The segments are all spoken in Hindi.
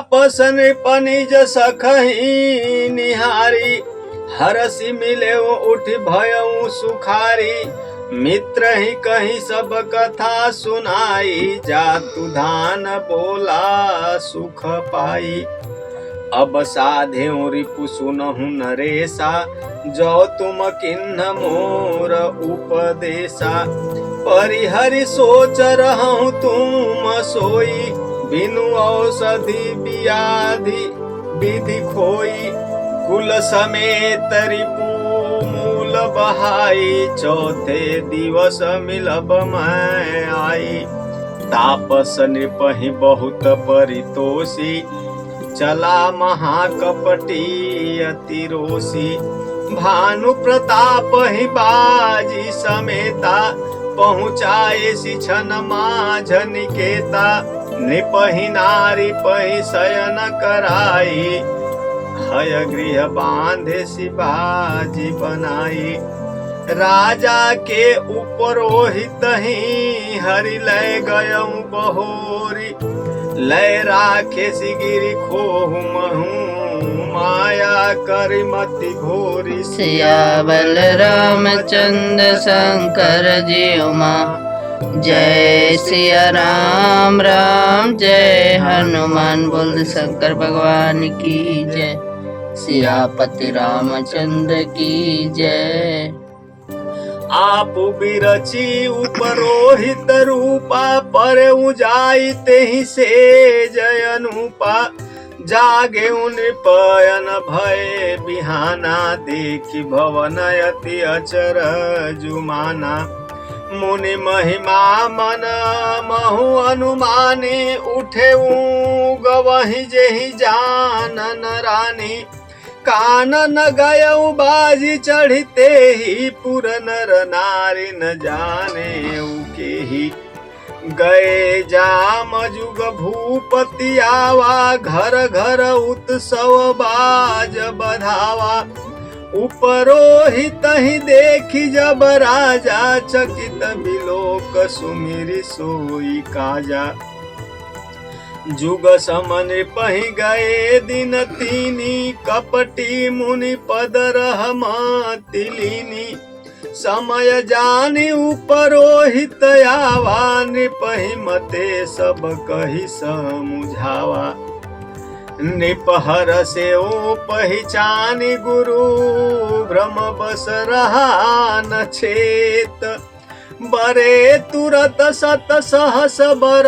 तापस नृप निज सखहि निहारी, हरसि मिले उठ भयउ सुखारी। मित्र ही कहीं सब कथा सुनाई, जातु धान बोला सुख पाई। अब साधे रिपु सुनहु नरेशा, जो तुम किन्ह मोर उपदेशा। परिहरि सोच रहूं तुम सोई, बिनु औषधि व्याधि विधि खोई। कुल समेत रिपु मूल बहाई, चौथे दिवस मिलब मैं आई। तापस नृपहि बहुत परितोषी, चला महाकपटी अति रोषी। भानु प्रताप ही बाजी समेता, पहुँचाए शिक्षण माझ निकेता। नृपहि नारी पहि शयन कराई, हय गृह बांधे शिवाजी बनाई। राजा के उपरोहित ही हरि लय गयऊ बहोरी, लय राखे सिगिरी खोहु महू, माया करि मति घोरी। सियावर रामचंद्र शंकर जी उमा, जय सिया राम राम जय हनुमान। बोल शंकर भगवान की जय, सियापति रामचंद्र की जय। आप बिरची उपरोहित रूपा, पर उजाई तेहि से जय अनुपा। जागे नृपयन भय बिहाना, देखी भवन अति अचर जुमाना। मुनि महिमा मन महु अनुमानी, उठे गवहि जेहि जानन रानी। कानन गयऊ बाजी चढ़ते ही, पुर नर नारी न जाने उके ही। गए जाम जुग भूपति आवा, घर घर उत्सव बाज बधावा। उपरोहित ही देखी जब राजा, चकित बिलोक सुमिरि सोई काजा। जुग समन पहि गए दिन तीनी, कपटी मुनि पद रहमति लीनी। समय जानि उपरोहित आवा, नृपहि मते सब कहि समुझावा। नृपहर से ओ पहिचानि गुरु, भ्रम बस रहा न छेत। बरे तुरत सत सहस बर,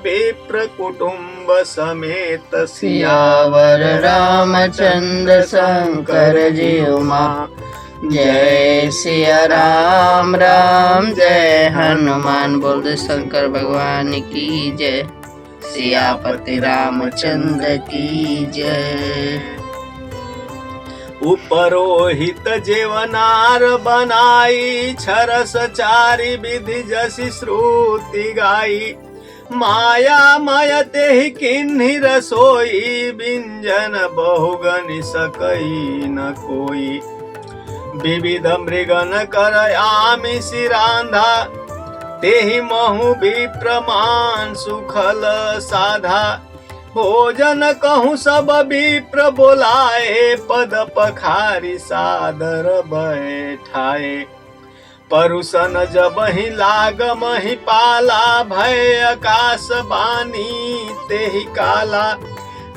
विप्र कुटुंब समेत। सियावर रामचंद्र शंकर जी उमा, जय सिया राम राम जय हनुमान। बोल शंकर भगवान की जय, सियापति रामचंद्र की जय। उपरोहित जेवनार बनाई, छरस चारि विधि जसि श्रुति गाई। माया मयते ही किन्हि रसोई, व्यंजन बहुगनि सकई न कोई। विविध मृगन कर आमिषि रांधा, तेहि महु विप्रमान सुखल साधा। भोजन कहूँ सब विप्र बोलाए, पद पखारी सादर बैठाए। परुसन जब ही लाग मही पाला, भय आकाश बानी तेहि काला।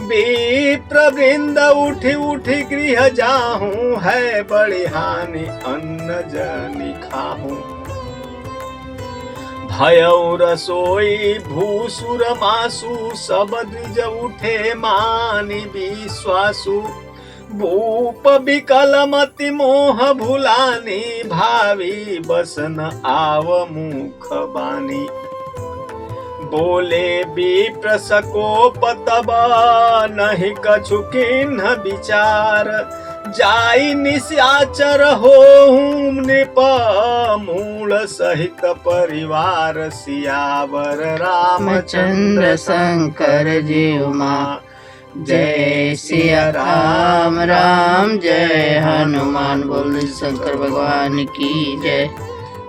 विप्र वृंद उठी उठी गृह जाहूँ, है बड़ी हानि अन्न जनि खाहूँ। भयउ रसोई भूसुर मासु, सब द्विज उठे मानि विश्वासु। भूप विकल मति मोह भुलानी, भावी बसन आव मुख बानी। बोले विप्र सकोप तब नहीं कछु किन्ह विचार, जाई निशाचर होऊं नृप मूल सहित परिवार। सियावर रामचंद्र शंकर जी उमा, जय सिया राम राम जय हनुमान। बोल शंकर भगवान की जय,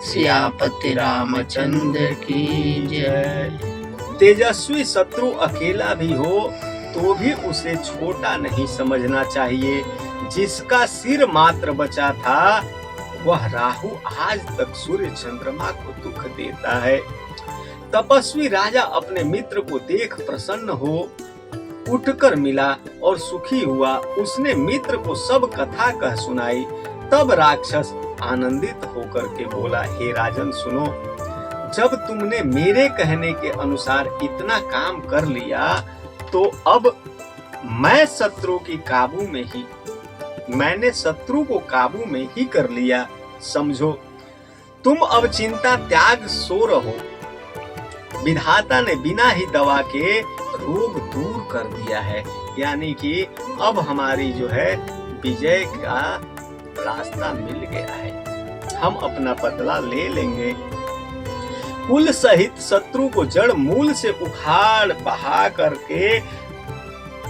सियापति रामचंद्र की जय। तेजस्वी शत्रु अकेला भी हो तो भी उसे छोटा नहीं समझना चाहिए। जिसका सिर मात्र बचा था वह राहु आज तक सूर्य चंद्रमा को दुख देता है। तपस्वी राजा अपने मित्र को देख प्रसन्न हो उठकर मिला और सुखी हुआ। उसने मित्र को सब कथा कह सुनाई। तब राक्षस आनंदित होकर के बोला, हे राजन सुनो, जब तुमने मेरे कहने के अनुसार इतना काम कर लिया तो अब मैंने शत्रु को काबू में ही कर लिया। समझो, तुम अब चिंता त्याग सो रहो। विधाता ने बिना ही दवा के रोग दूर कर दिया है, यानी कि अब हमारी जो है विजय का रास्ता मिल गया है। हम अपना बदला ले लेंगे। कुल सहित शत्रु को जड़ मूल से उखाड़ बहा करके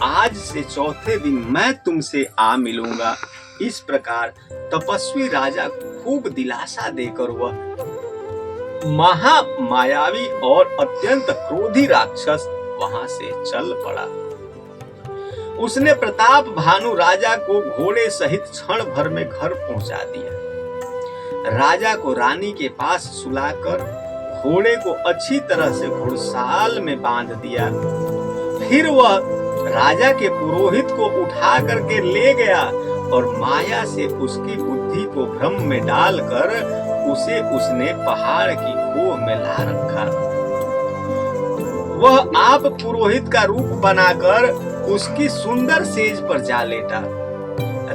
आज से चौथे दिन मैं तुमसे आ मिलूंगा। इस प्रकार तपस्वी राजा को खूब दिलासा देकर वह महामायावी और अत्यंत क्रोधी राक्षस वहां से चल पड़ा। उसने प्रताप भानु राजा को घोड़े सहित क्षण भर में घर पहुंचा दिया। राजा को रानी के पास सुलाकर घोड़े को अच्छी तरह से घुड़साल में बांध दिया। फिर वह राजा के पुरोहित को उठा करके ले गया और माया से उसकी बुद्धि को भ्रम में डालकर उसे उसने पहाड़ की कोह में ला रखा। वह आप पुरोहित का रूप बनाकर उसकी सुंदर सेज पर जा लेटा।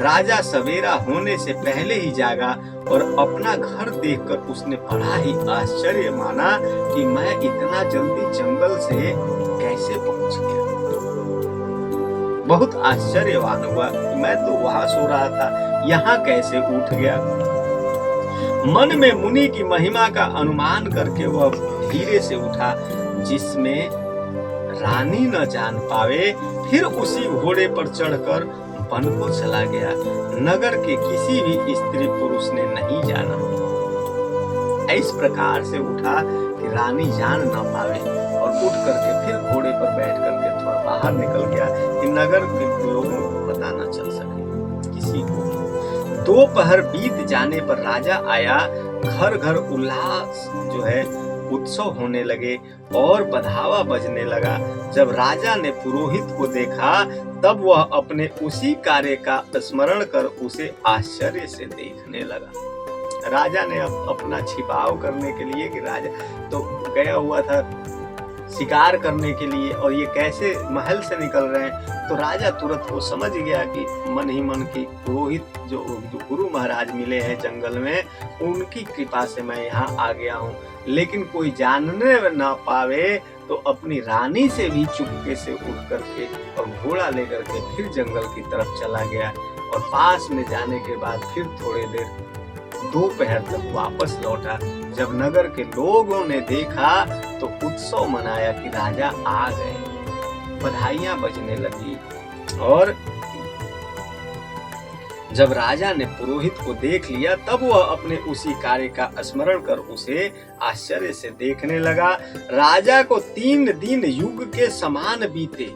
राजा सवेरा होने से पहले ही जागा और अपना घर देखकर उसने बड़ा ही आश्चर्य माना कि मैं इतना जल्दी जंगल से कैसे पहुंच गया। बहुत आश्चर्यवान हुआ कि मैं तो वहां सो रहा था, यहाँ कैसे उठ गया। मन में मुनि की महिमा का अनुमान करके वह धीरे से उठा, जिसमें रानी न जान पावे। फिर उसी घोड़े पर चढ़कर वन को चला गया। नगर के किसी भी स्त्री पुरुष ने नहीं जाना। इस प्रकार से उठा कि रानी जान न पावे और उठ करके फिर घोड़े पर बैठ करके थोड़ा बाहर निकल गया कि नगर के लोगों को पता न चल सके किसी को। दोपहर बीत जाने पर राजा आया। घर घर उल्लास जो है उत्सव होने लगे और बधावा बजने लगा। जब राजा ने पुरोहित को देखा तब वह अपने उसी कार्य का स्मरण कर उसे आश्चर्य से देखने लगा। राजा ने अपना छिपाव करने के लिए कि राजा तो गया हुआ था शिकार करने के लिए और ये कैसे महल से निकल रहे हैं, तो राजा तुरंत वो समझ गया कि मन ही मन की पुरोहित जो गुरु महाराज मिले हैं जंगल में, उनकी कृपा से मैं यहाँ आ गया हूँ। लेकिन कोई जानने ना पावे तो अपनी रानी से भी चुपके से उठ करके और घोड़ा लेकर के फिर जंगल की तरफ चला गया और पास में जाने के बाद फिर थोड़ी देर दोपहर तक वापस लौटा। जब नगर के लोगों ने देखा तो उत्सव मनाया कि राजा आ गए, बधाइयां बजने लगी। और जब राजा ने पुरोहित को देख लिया तब वह अपने उसी कार्य का स्मरण कर उसे आश्चर्य से देखने लगा। राजा को 3 दिन युग के समान बीते।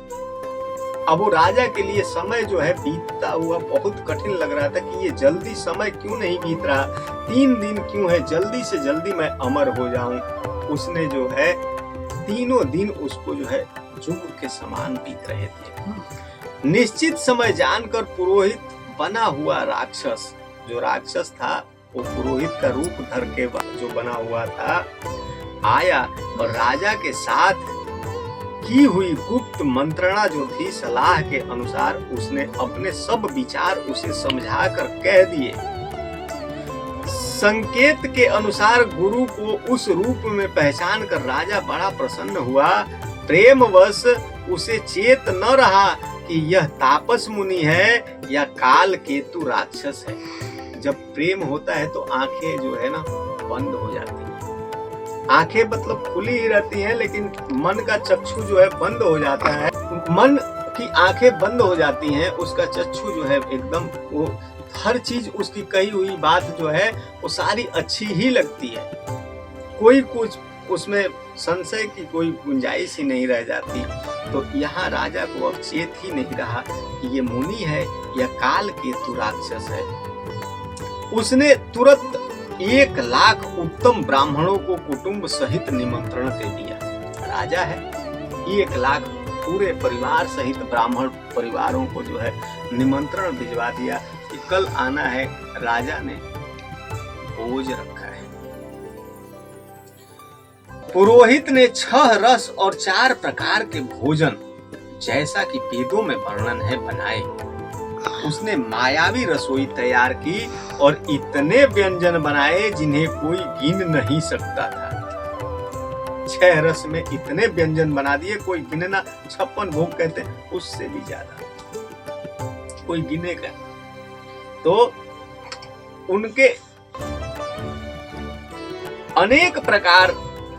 अब वो राजा के लिए समय जो है बीतता हुआ बहुत कठिन लग रहा था कि ये जल्दी समय क्यों नहीं बीत रहा, 3 दिन क्यों है, जल्दी से जल्दी मैं अमर हो जाऊं। उसने जो है तीनों दिन उसको जो है युग के समान बीत रहे थे। निश्चित समय जानकर पुरोहित बना हुआ राक्षस, जो राक्षस था वो पुरोहित का रूप धर के जो बना हुआ था, आया और राजा के साथ की हुई गुप्त मंत्रणा जो थी सलाह के अनुसार उसने अपने सब विचार उसे समझाकर कह दिए। संकेत के अनुसार गुरु को उस रूप में पहचान कर राजा बड़ा प्रसन्न हुआ। प्रेमवश उसे चेत न रहा कि यह तापस मुनि है या काल केतु राक्षस है। जब प्रेम होता है तो आंखें जो है ना बंद हो जाती है। आंखें मतलब खुली ही रहती हैं लेकिन मन का चक्षु जो है बंद हो जाता है। मन की आंखें बंद हो जाती हैं, उसका चक्षु जो है एकदम वो हर चीज उसकी कही हुई बात जो है वो सारी अच्छी ही लगती है। कोई कुछ उसमें संशय की कोई गुंजाइश ही नहीं रह जाती। तो यहाँ राजा को अब चेत ही नहीं रहा कि ये मुनि है या काल केतु राक्षस है। उसने तुरंत 1 लाख उत्तम ब्राह्मणों को कुटुंब सहित निमंत्रण दे दिया। राजा है, 1 लाख पूरे परिवार सहित ब्राह्मण परिवारों को जो है निमंत्रण भिजवा दिया कि कल आना है, राजा ने भोज रखा है। पुरोहित ने 6 रस और 4 प्रकार के भोजन, जैसा कि वेदों में वर्णन है, बनाए। उसने मायावी रसोई तैयार की और इतने व्यंजन बनाए जिन्हें कोई गिन नहीं सकता था। 6 रस में इतने व्यंजन बना दिए, कोई गिनना 56 भोग कहते हैं, उससे भी ज्यादा कोई गिनेगा। तो उनके अनेक प्रकार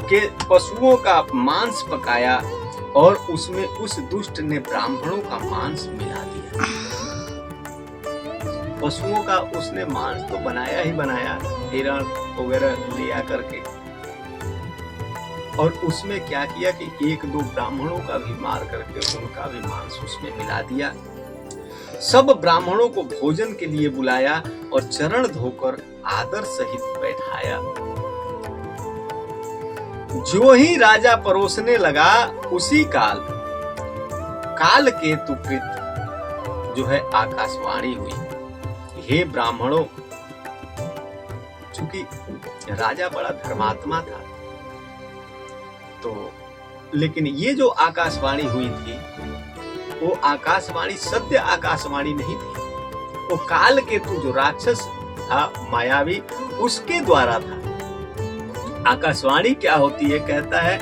के पशुओं का मांस पकाया और उसमें उस दुष्ट ने ब्राह्मणों का मांस मिला दिया। पशुओं का उसने मांस तो बनाया ही बनाया, हिरण वगैरह लिया करके, और उसमें क्या किया कि 1-2 ब्राह्मणों का भी मार करके उनका भी मांस उसमें मिला दिया। सब ब्राह्मणों को भोजन के लिए बुलाया और चरण धोकर आदर सहित बैठाया। जो ही राजा परोसने लगा, उसी काल केतुकृत जो है आकाशवाणी हुई, हे ब्राह्मणों। चूंकि राजा बड़ा धर्मात्मा था, तो लेकिन ये जो आकाशवाणी हुई थी, वो आकाशवाणी सत्य आकाशवाणी नहीं थी, वो काल केतु जो राक्षस था मायावी, उसके द्वारा था। आकाशवाणी क्या होती है? कहता है,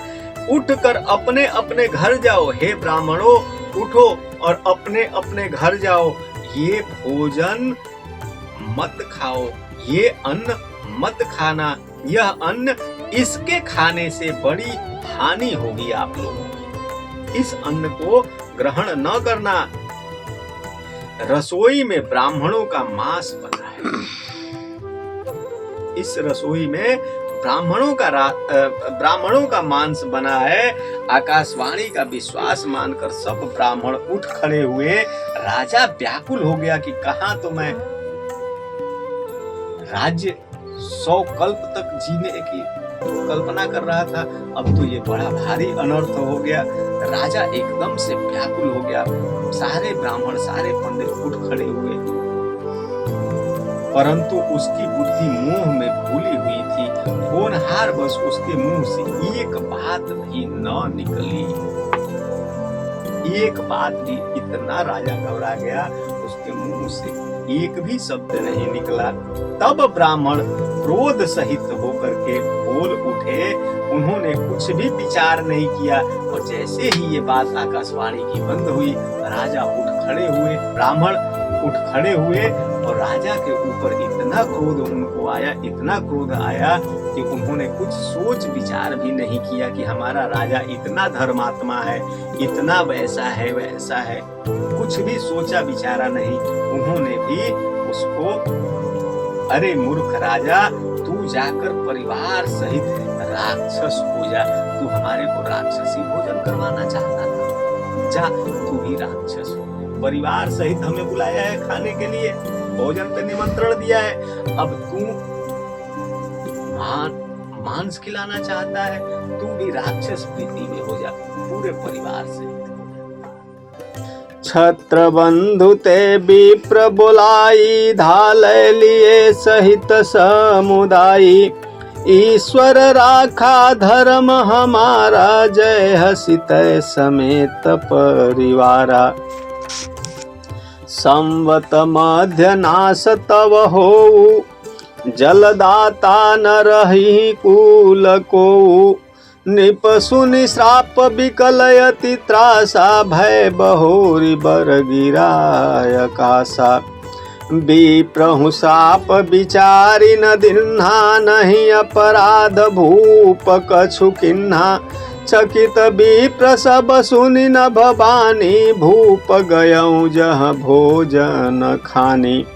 उठकर अपने अपने घर जाओ, हे ब्राह्मणों, उठो और अपने अपने घर जाओ। ये भोजन मत खाओ, ये अन्न मत खाना, यह अन्न, इसके खाने से बड़ी हानि होगी आप लोगों की। इस अन्न को ग्रहण न करना। रसोई में ब्राह्मणों का मांस बना है। इस रसोई में ब्राह्मणों का मांस बना है। आकाशवाणी का विश्वास मानकर सब ब्राह्मण उठ खड़े हुए। राजा व्याकुल हो गया कि कहां तो मैं राज्य 100 कल्प तक जीने की कल्पना कर रहा था, अब तो ये बड़ा भारी अनर्थ हो गया। राजा एकदम से व्याकुल हो गया। सारे ब्राह्मण, सारे पंडित उठ खड़े हुए, परंतु उसकी बुद्धि मोह में भूली हुई थी। होनहार बस उसके मुंह से एक बात भी न निकली। एक बात भी, इतना राजा घबरा गया, उसके मुंह से एक भी शब्द नहीं निकला। तब ब्राह्मण क्रोध सहित होकर के बोल उठे। उन्होंने कुछ भी विचार नहीं किया और जैसे ही ये बात आकाशवाणी की बंद हुई, राजा उठ खड़े हुए, ब्राह्मण उठ खड़े हुए और राजा के ऊपर इतना क्रोध उनको आया, इतना क्रोध आया कि उन्होंने कुछ सोच विचार भी नहीं किया कि हमारा राजा इतना धर्मात्मा है, इतना वैसा है वैसा है, कुछ भी सोचा विचारा नहीं। उन्होंने भी उसको, अरे मूर्ख राजा, तू जाकर परिवार सहित राक्षस हो जा, तू हमारे को राक्षसी भोजन करवाना चाहता था, जा तू भी राक्षस हो। परिवार सहित हमें बुलाया है खाने के लिए, भोजन पे निमंत्रण दिया है, अब तू मांस खिलाना चाहता है, तू भी राक्षस प्रीति में हो जा, पूरे परिवार से। छत्र बंधु ते विप्र बोलाई, धालय लिए सहित समुदायी। ईश्वर राखा धर्म हमारा, जय हसित समेत परिवारा। संवत मध्य नाश तव हो, जलदाता न रही कुल को। नृप सुनि श्राप विकलयति त्रासा, भय बहोरी बर गिराय कासा। विप्रहु साप विचारि न दिन्हा, नहीं अपराध भूप कछु किन्हा। चकित विप्र सब सुनि न भवानी, भूप गयऊँ जह भोजन खानी।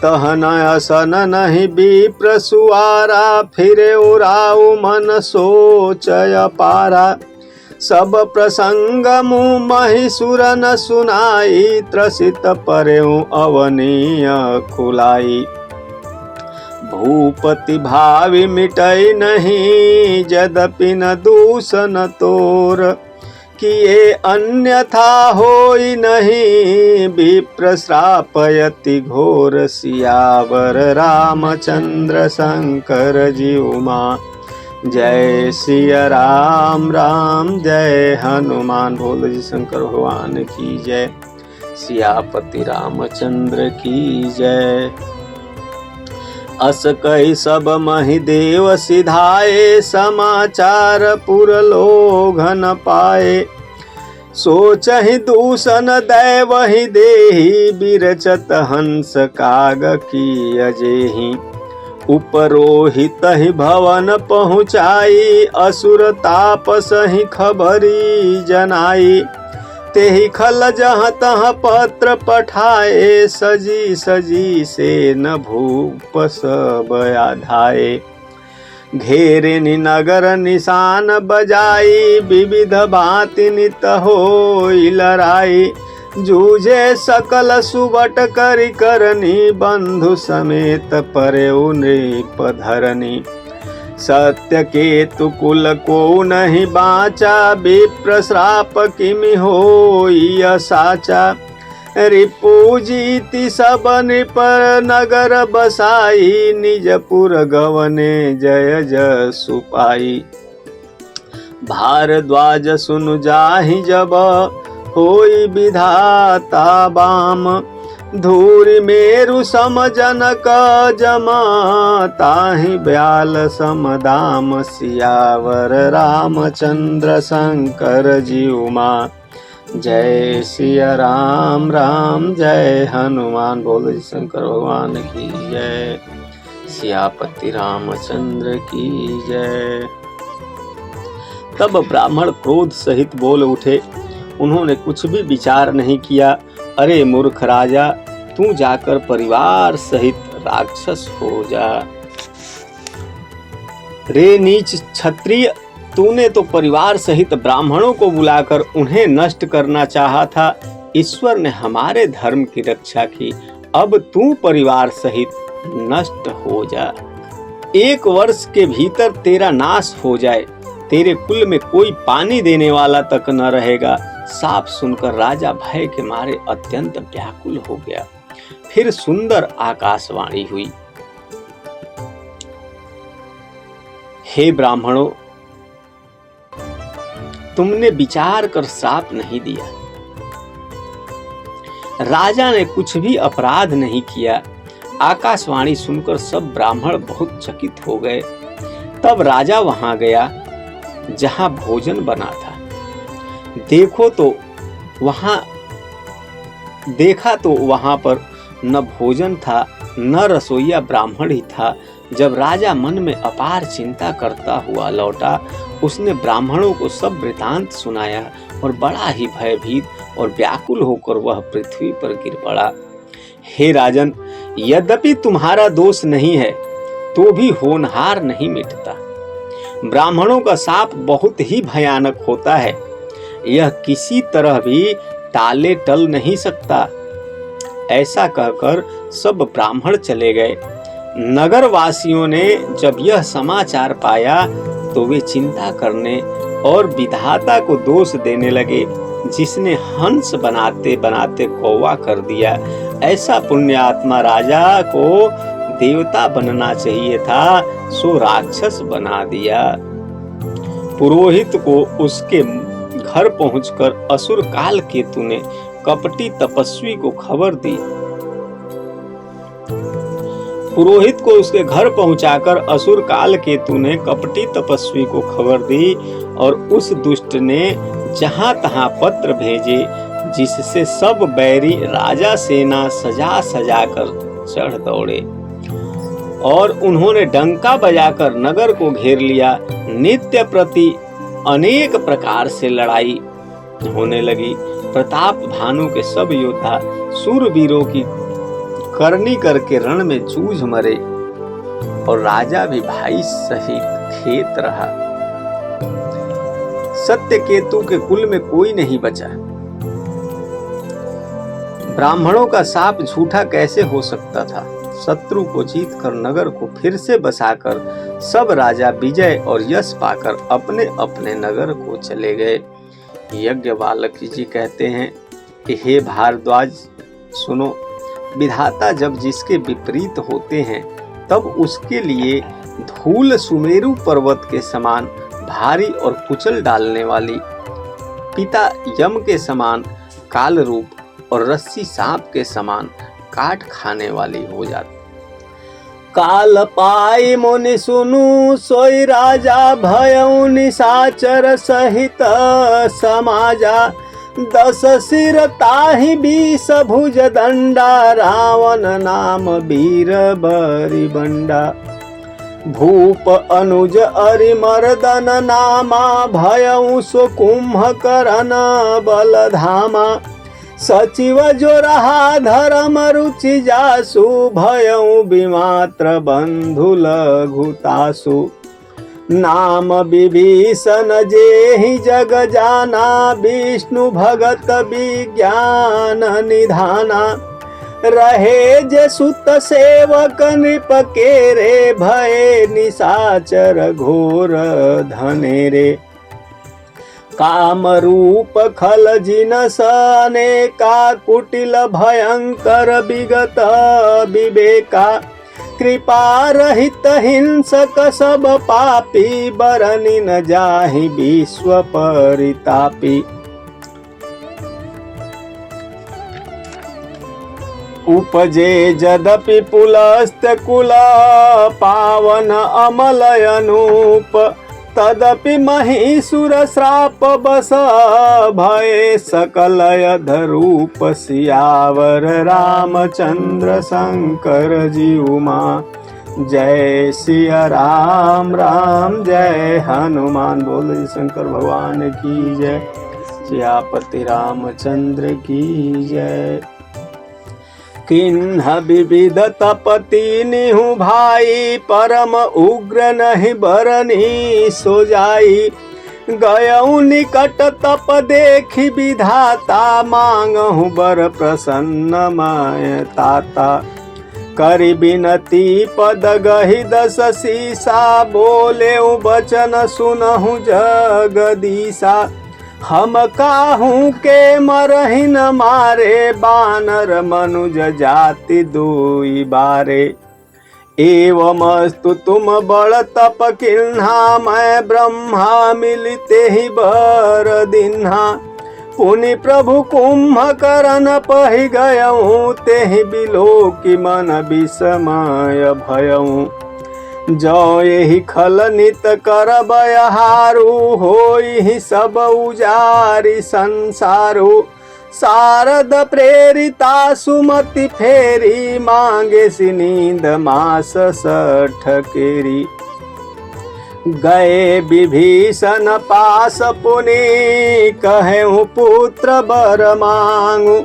तह नयसन नहीं विप्र सुआरा, फिरे उराऊ मन सोचय पारा। सब प्रसंग मुँह महिसुर न सुनाई, त्रसित परेऊ अवनीय खुलाई। भूपति भावि मिटई नहीं, यद्यपि न दूषण तोर, किए अन्यथा होई नहीं, विप्र श्रापयति घोर। सियावर रामचंद्र शंकर जी उमा, जय सिया राम राम जय हनुमान। बोलो जी शंकर भगवान की जय, सियापति रामचंद्र की जय। अस कई सब महि देव सिधाए, समाचार पुर लोग न पाए। सोचहि दूषण दैवहि देहि, बिरचत हंस काग की अजेहि। उपरोहित ही भवन पहुँचाई, असुर तापस ही खबरी जनाई। तेहि खल जहाँ तहाँ पत्र पठाए, सजी सजी से न भूप सब आधाए। घेरे नगर निशान बजाई, विविध भांति नित होई लड़ाई। जूझे सकल सुबट करि करनी, बंधु समेत परेउ नृप धरनी। सत्य केतु कुल को नहीं बाचा, विप्र श्राप किमि होई साचा। रिपु जीति सब नृप नगर बसाई, निजपुर गवने जय जसु पाई। भारद्वाज सुनु जाहि जब, होई विधाता बाम। धूरि मेरु सम जनक जमा, ताहि ब्याल सम दाम। सियावर रामचंद्र शंकर जी उमा, जय सिया राम राम जय हनुमान। बोलो जी शंकर भगवान की जय, सियापति रामचंद्र की जय। तब ब्राह्मण क्रोध सहित बोल उठे। उन्होंने कुछ भी विचार नहीं किया। अरे मूर्ख राजा, तू जाकर परिवार सहित राक्षस हो जा। रे नीच क्षत्रिय, तूने तो परिवार सहित ब्राह्मणों को बुलाकर उन्हें नष्ट करना चाहा था। ईश्वर ने हमारे धर्म की रक्षा की, अब तू परिवार सहित नष्ट हो जा। 1 वर्ष के भीतर तेरा नाश हो जाए, तेरे कुल में कोई पानी देने वाला तक न रहेगा। साफ सुनकर राजा भय के मारे अत्यंत व्याकुल हो गया। फिर सुंदर आकाशवाणी हुई, हे ब्राह्मणों, तुमने विचार कर श्राप नहीं दिया। राजा ने कुछ भी अपराध नहीं किया। आकाशवाणी सुनकर सब ब्राह्मण बहुत चकित हो गए। तब राजा वहां गया जहां भोजन बना था। देखा तो वहां पर न भोजन था, न रसोइया ब्राह्मण ही था। जब राजा मन में अपार चिंता करता हुआ लौटा, उसने ब्राह्मणों को सब वृतांत सुनाया और बड़ा ही भयभीत और व्याकुल होकर वह पृथ्वी पर गिर पड़ा। हे राजन, यद्यपि तुम्हारा दोष नहीं है, तो भी होनहार नहीं मिटता। ब्राह्मणों का शाप बहुत ही भयानक होता है, यह किसी तरह भी टाले टल नहीं सकता। ऐसा कहकर सब ब्राह्मण चले गए। नगर वासियों ने जब यह समाचार पाया तो वे चिंता करने और विधाता को दोष देने लगे, जिसने हंस बनाते बनाते कौवा कर दिया। ऐसा पुण्यात्मा राजा को देवता बनना चाहिए था, सो राक्षस बना दिया। पुरोहित को उसके घर पहुंचकर असुर काल केतु ने कपटी तपस्वी को खबर दी। पुरोहित को उसके घर पहुंचाकर असुर काल केतु ने कपटी तपस्वी को खबर दी और उस दुष्ट ने जहां तहां पत्र भेजे, जिससे सब बैरी राजा सेना सजा सजा कर चढ़ दौड़े और उन्होंने डंका बजाकर नगर को घेर लिया। नित्य प्रति अनेक प्रकार से लड़ाई होने लगी। प्रताप भानु के सब योद्धा सूरवीरों की करनी करके रण में जूझ मरे और राजा भी भाई सहित खेत रहा। सत्यकेतु के कुल में कोई नहीं बचा। ब्राह्मणों का शाप झूठा कैसे हो सकता था। शत्रु को जीतकर नगर को फिर से बसाकर सब राजा विजय और यश पाकर अपने अपने नगर को चले गए। यज्ञवाल्की जी कहते हैं कि हे भारद्वाज सुनो, विधाता जब जिसके विपरीत होते हैं तब उसके लिए धूल सुमेरु पर्वत के समान भारी और कुचल डालने वाली, पिता यम के समान काल रूप और रस्सी सांप के समान काट खाने वाली हो जाती। काल पाई मुनि सुनु सोई राजा भयउ निशाचर सहित समाजा। 10 सिर ताहि 20 भुज दंडा रावण नाम वीर बरी बंडा। भूप अनुज अरिमर्दन नामा भयउ सो कुंभकर्ण बलधामा। सचिव जो रहा धर्म रुचि जासु भयउ विमात्र बंधु लघुतासु। नाम विभीषण जेहि जग जाना विष्णु भगत विज्ञान निधाना। रहे जे सुत सेवक नृप के रे भय निशाचर घोर धनेरे। काम रूप खल जिनस अनेका कुटिल भयंकर विगत विवेका। कृपा रहित हिंसक सब पापी बरनि न जाहि विश्व परितापी। उपजे जदपि पुलस्त कुल पावन अमल अनूप। तदपि महिषुर श्राप बस भय सकलय धरूप। सियावर रामचंद्र शंकर जी उमा। जय सिया राम राम जय हनुमान। बोले शंकर भगवान की जय। सियापति रामचंद्र की जय। किन्ह विविध तपति निहु भाई। परम उग्र नहीं बरनी सो जाई। गयउ निकट तप देखी विधाता। मांगहु बर प्रसन्न माय ताता। करि बिनती पद गहि 10 सीसा। बोले बचन सुनहु जगदीसा। हम काहू के मरहि न मारे। बानर मनुज जाति दुई बारे। एवमस्तु तुम बड़ तप किन्हा। मैं ब्रह्मा मिलते ही बर दिन्हा। पुनि प्रभु कुंभकर्ण पहि गयऊँ। तेहि बिलोकि मन विस्मय भयऊँ। जो यही खल नित कर बयहारू। होई सब उजारी संसारू। शारद प्रेरिता सुमति फेरी। मांगे सिनींद मास 60 केरी। गए विभीषण पास पुनि। कहेउ पुत्र बर मांगू।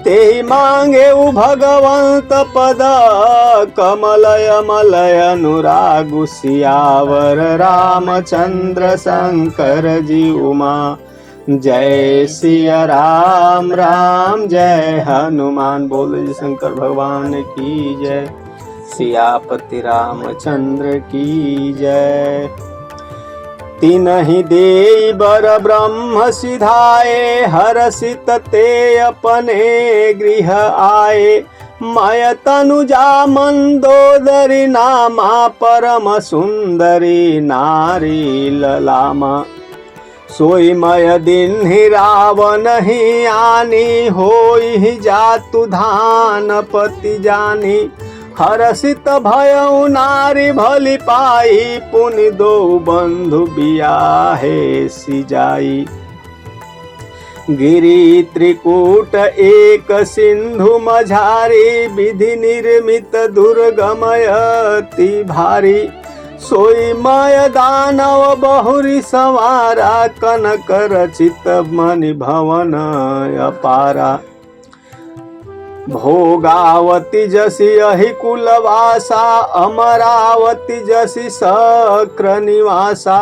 ते मांगे भगवंत पद। कमलय मलय अनुरागु। सियावर रामचंद्र शंकर जी उमा। जय सिया राम राम जय हनुमान। बोले शंकर भगवान की जय। सियापति रामचंद्र की जय। तिनहि देई बर ब्रह्म सिधाए। हर्षित ते अपने गृह आए। मय तनुजा मंदोदरी नामा। परम सुंदरी नारी ललामा। सोई मय दिन्हि रावण ही आनी। होई जातु धान पति जानी। हर्षित भयउ नारी भली पाई। पुनि दो बंधु बियाहे सिजाई। गिरि त्रिकूट एक सिंधु मझारी। विधि निर्मित दुर्गमयति भारी। सोई मय दानव बहुरी संवारा। कनक रचित मणि भवन अपारा। भोगावती जसी अहि कुलवासा अमरावती जसी सक्र निवासा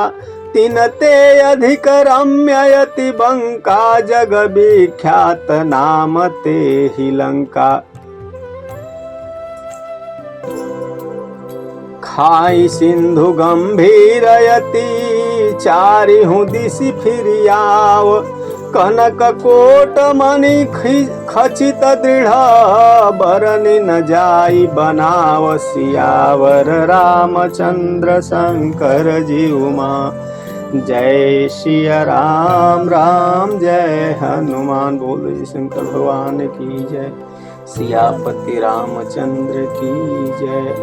तिनते अधिक रम्ययति बंका जग विख्यात नाम ते ही लंका। खाई सिंधु गंभीरयति चारिहु दिशि फिरियाव कनक कोट मणि खचित दृढ़ बरनि न जाई बनाव सियावर रामचंद्र शंकर जीउमा। जय सिया राम राम जय हनुमान। बोलो जी शंकर भगवान की जय। सियापति रामचंद्र की जय।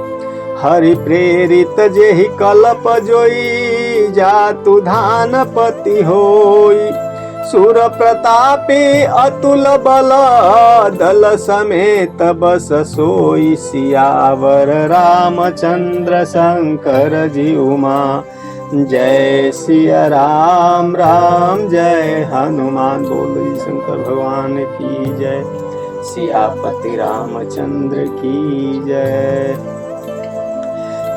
हरि प्रेरित जेहि कल्प जोई जातु धानपति होई सुर प्रतापी अतुल बल दल समेत बस सोई सियावर रामचंद्र शंकर जीउमा। जय सिया राम राम जय हनुमान। बोलो जी शंकर भगवान की जय। सियापति रामचंद्र की जय।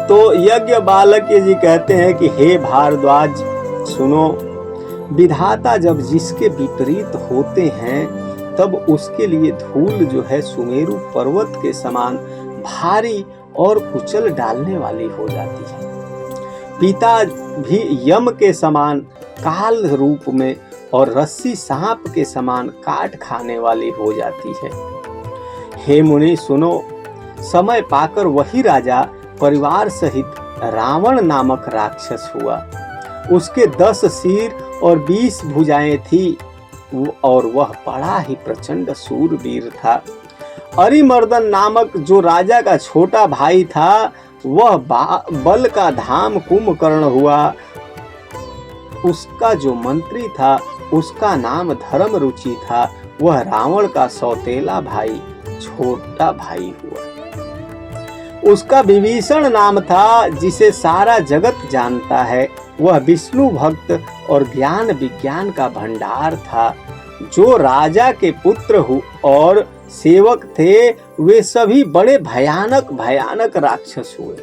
तो यज्ञ बालक जी कहते हैं कि हे भारद्वाज सुनो, विधाता जब जिसके विपरीत होते हैं तब उसके लिए धूल जो है सुमेरु पर्वत के समान भारी और कुचल डालने वाली हो जाती है। पिता भी यम के समान काल रूप में और रस्सी सांप के समान काट खाने वाली हो जाती है। हे मुनि सुनो, समय पाकर वही राजा परिवार सहित रावण नामक राक्षस हुआ। उसके 10 सिर और 20 भुजाएं थी और वह बड़ा ही प्रचंड सूरवीर था। अरिमर्दन नामक जो राजा का छोटा भाई था वह बल का धाम कुंभकर्ण हुआ। उसका जो मंत्री था उसका नाम धर्म रुचि था। वह रावण का सौतेला भाई छोटा भाई हुआ। उसका विभीषण नाम था जिसे सारा जगत जानता है। वह विष्णु भक्त और ज्ञान विज्ञान का भंडार था। जो राजा के पुत्र और सेवक थे वे सभी बड़े भयानक भयानक राक्षस हुए।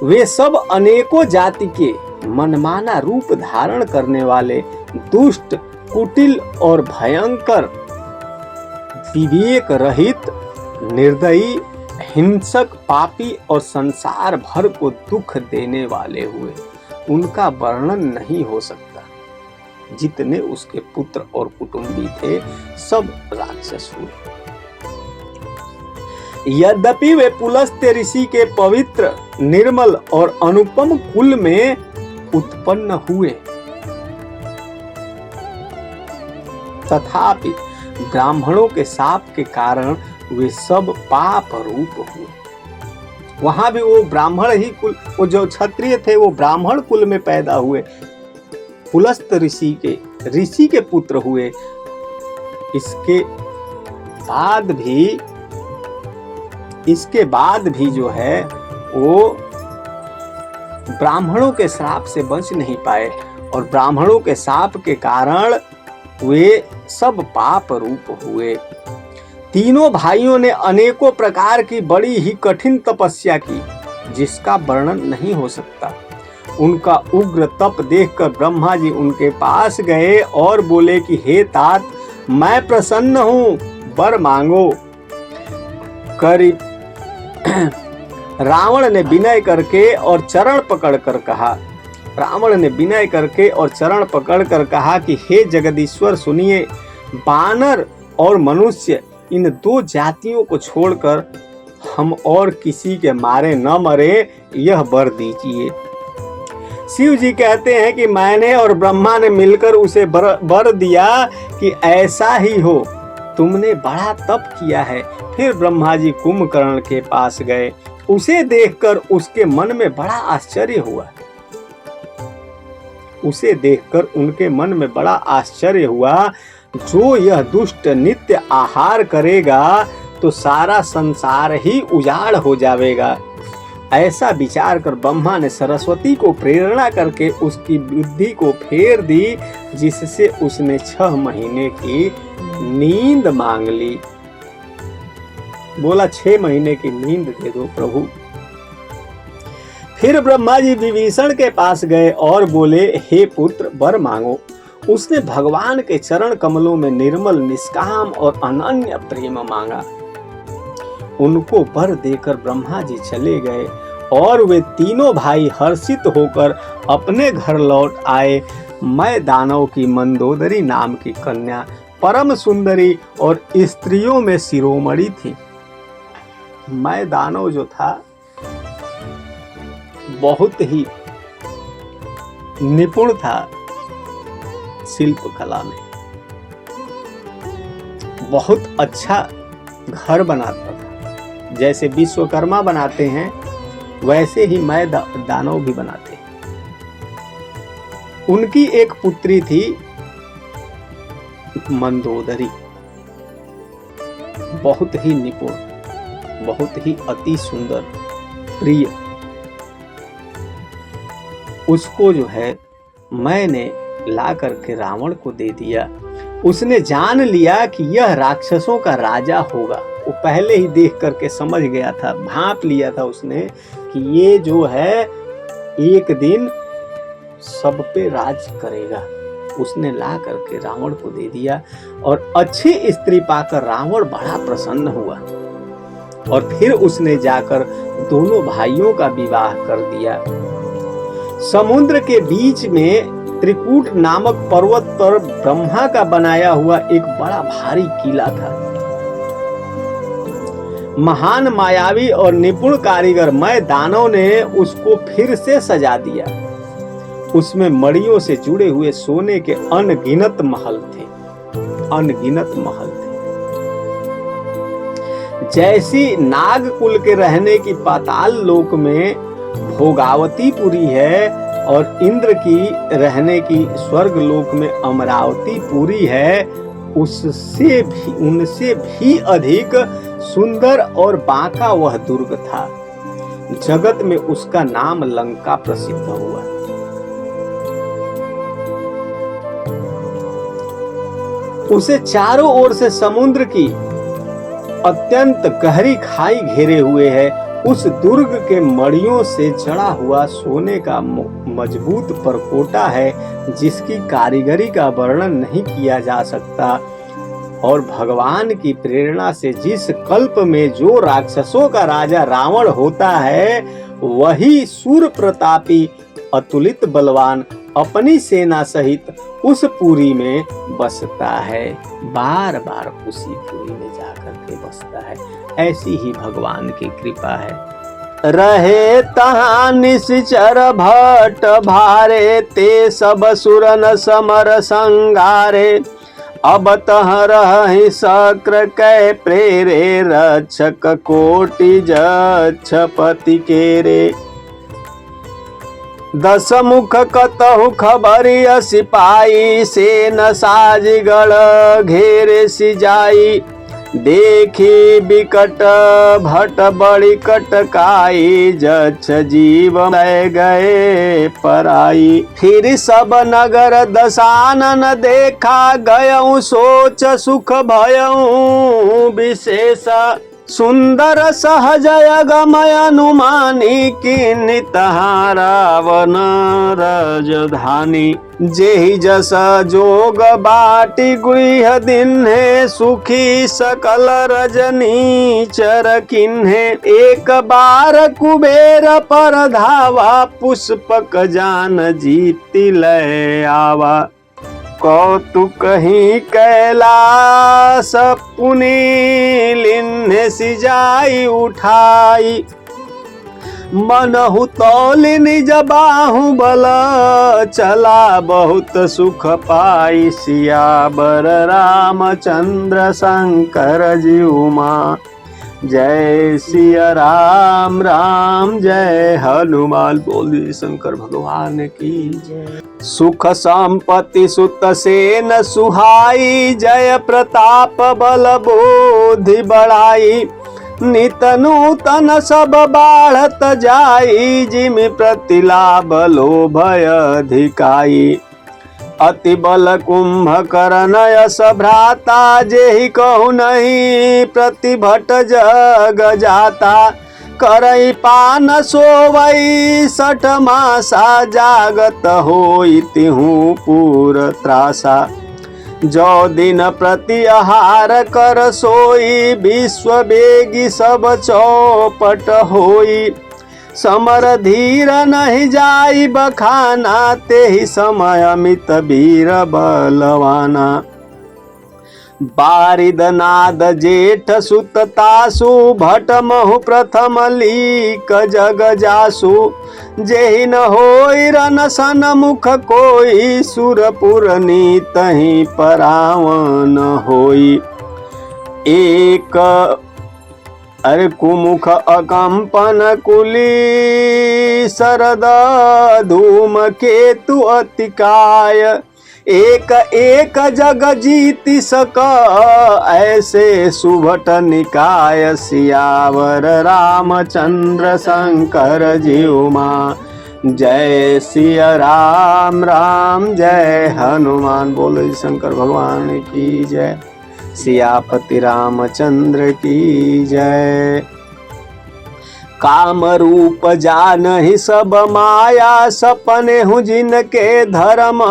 वे सब अनेकों जाति के मनमाना रूप धारण करने वाले दुष्ट, कुटिल और भयंकर, विवेक रहित, निर्दयी, हिंसक, पापी और संसार भर को दुख देने वाले हुए। उनका वर्णन नहीं हो सकता। जितने उसके पुत्र और कुटुंबी थे सब राक्षस हुए। यद्यपि वे पुलस्त्य ऋषि के पवित्र, निर्मल और अनुपम कुल में उत्पन्न हुए, तथापि ब्राह्मणों के शाप के कारण वे सब पाप रूप हुए। वहां भी वो ब्राह्मण ही कुल, वो जो क्षत्रिय थे वो ब्राह्मण कुल में पैदा हुए, पुलस्त ऋषि के पुत्र हुए। इसके बाद भी जो है वो ब्राह्मणों के श्राप से बच नहीं पाए और ब्राह्मणों के शाप के कारण वे सब पाप रूप हुए। तीनों भाइयों ने अनेकों प्रकार की बड़ी ही कठिन तपस्या की जिसका वर्णन नहीं हो सकता। उनका उग्र तप देखकर ब्रह्मा जी उनके पास गए और बोले कि हे तात, मैं प्रसन्न हूँ, वर मांगो। रावण ने विनय करके और चरण पकड़कर कहा कि हे जगदीश्वर सुनिए, बानर और मनुष्य इन 2 जातियों को छोड़कर हम और किसी के मारे न मरे, यह वर दीजिए। शिव जी कहते हैं कि मैंने और ब्रह्मा ने मिलकर उसे वर दिया कि ऐसा ही हो, तुमने बड़ा तप किया है। फिर ब्रह्मा जी कुंभकर्ण के पास गए। उसे देखकर उसके मन में बड़ा आश्चर्य हुआ। जो यह दुष्ट नित्य आहार करेगा तो सारा संसार ही उजाड़ हो जाएगा। ऐसा विचार कर ब्रह्मा ने सरस्वती को प्रेरणा करके उसकी बुद्धि को फेर दी, जिससे उसने 6 महीने की नींद मांग ली। बोला 6 महीने की नींद दे दो प्रभु। फिर ब्रह्मा जी विभीषण के पास गए और बोले, हे पुत्र वर मांगो। उसने भगवान के चरण कमलों में निर्मल, निष्काम और अनन्य प्रेम मांगा। उनको वर देकर ब्रह्मा जी चले गए और वे तीनों भाई हर्षित होकर अपने घर लौट आए। मैं दानव की मंदोदरी नाम की कन्या परम सुंदरी और स्त्रियों में शिरोमणि थी। मैं दानव जो था बहुत ही निपुण था शिल्प कला में, बहुत अच्छा घर बनाता था। जैसे विश्वकर्मा बनाते हैं वैसे ही मैं दानव भी बनाते हैं। उनकी एक पुत्री थी मंदोदरी, बहुत ही निपुण, बहुत ही अति सुंदर, प्रिय। उसको जो है मैंने ला करके रावण को दे दिया। उसने जान लिया कि यह राक्षसों का राजा होगा। वो पहले ही देख करके समझ गया था, भांप लिया था उसने कि ये जो है एक दिन सब पे राज करेगा। उसने ला करके रावण को दे दिया और अच्छी स्त्री पाकर रावण बड़ा प्रसन्न हुआ और फिर उसने जाकर दोनों भाइयों का विवाह कर दिया। समुद्र के बीच में त्रिकूट नामक पर्वत पर ब्रह्मा का बनाया हुआ एक बड़ा भारी किला था। महान मायावी और निपुण कारीगर मैं दानव ने उसको फिर से सजा दिया। उसमें मड़ियों से जुड़े हुए सोने के अनगिनत महल थे, अनगिनत महल थे। जैसी नागकुल के रहने की पाताल लोक में भोगावतीपुरी है और इंद्र की रहने की स्वर्ग लोक में अमरावतीपुरी है, उससे भी उनसे भी अधिक सुंदर और बांका वह दुर्ग था। जगत में उसका नाम लंका प्रसिद्ध हुआ। उसे चारों ओर से समुद्र की अत्यंत गहरी खाई घेरे हुए है। उस दुर्ग के मड़ियों से जड़ा हुआ सोने का मजबूत परकोटा है, जिसकी कारीगरी का वर्णन नहीं किया जा सकता। और भगवान की प्रेरणा से जिस कल्प में जो राक्षसों का राजा रावण होता है, वही सूर प्रतापी अतुलित बलवान अपनी सेना सहित उस पुरी में बसता है। बार बार उसी पुरी में जाकर के बसता है। ऐसी ही भगवान की कृपा है। रहे तहाँ निश्चर भट्ट भारे, ते सब सुरन समर संगारे। अब तह रहि शक्र कै प्रेरे, रक्षक कोटि जक्षपति केरे। 10 मुख कतहु खबरिय सिपाही, सेन साजिगढ़ घेरे सिजाई। देखी बिकट भट बड़ी कटकाई, जक्ष जीव ले गए पराई। फिर सब नगर दशानन देखा, गयऊँ सोच सुख भयऊँ विशेष। सुंदर सहज अगमय अनुमानी, किन्नी तहाँ रावण राजधानी। जेहि जस जोग बाटी गृह दिन्हे, सुखी सकल रजनी चर किन्हे। एक बार कुबेर पर धावा, पुष्पक जान जीति लय आवा। कौतुक ही कैलास पुनि लिन्हे सिजाई उठाई। मनहु तौलि निज बाहु बल, चला बहुत सुख पाई। सियावर रामचंद्र शंकर जी उमा। जय सिया राम राम जय हनुमान। बोलिए शंकर भगवान की जय। सुख संपत्ति सुत सेन सुहाई, जय प्रताप बल बुद्धि बढ़ाई। नित नूतन सब बाढ़त जाई, जिमि प्रतिलाभ लोभय अधिकाई। अति बल कुंभकर्ण यश भ्राता, जेहि कहु नहीं प्रतिभट जग जाता। करई पान सोवई 60 मासा, जागत होई तिहु पूर त्रासा। जो दिन प्रति आहार कर सोई, विश्व बेगी सब चौपट होई। समर धीर नहीं जाई बखाना, तेहि समय अमित वीर बलवाना। बारिद नाद जेठ सुत तासु, भट महु प्रथम लीक जग जासु। जेहि न होई रन सन मुख कोई, सुरपुर नीतहि परावन होई। एक कुमुख अकंपन कुली, शरद धूम केतु अतिकाय। एक एक जग जीति सक, ऐसे सुभट निकाय। सियावर रामचंद्र शंकर जीउमा, जय सिया राम राम जय हनुमान। बोलो शंकर भगवान की जय, सियापति रामचंद्र की जय। काम रूप जानहि सब माया, सपने हूँ जिनके धर्म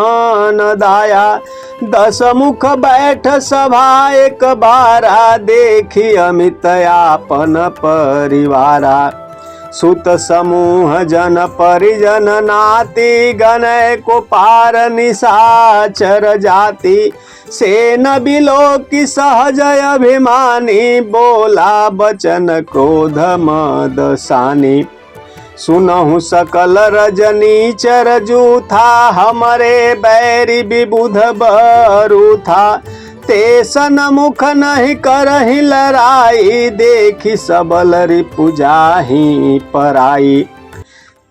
न दाया। 10 मुख बैठ सभा एक बारा, देखी अमित आपन परिवारा। सुत समूह जन परिजन नाति, गणय को पार निशाचर जाति। सेन बिलो की सहज अभिमानी, बोला बचन क्रोध मद सानी। सुनहु सकल रजनी चर जूथा, हमरे बैरी विबुध बरू था। तेसन मुख नहीं करहि लड़ाई, देखी सबल रिपु जाहि पराई।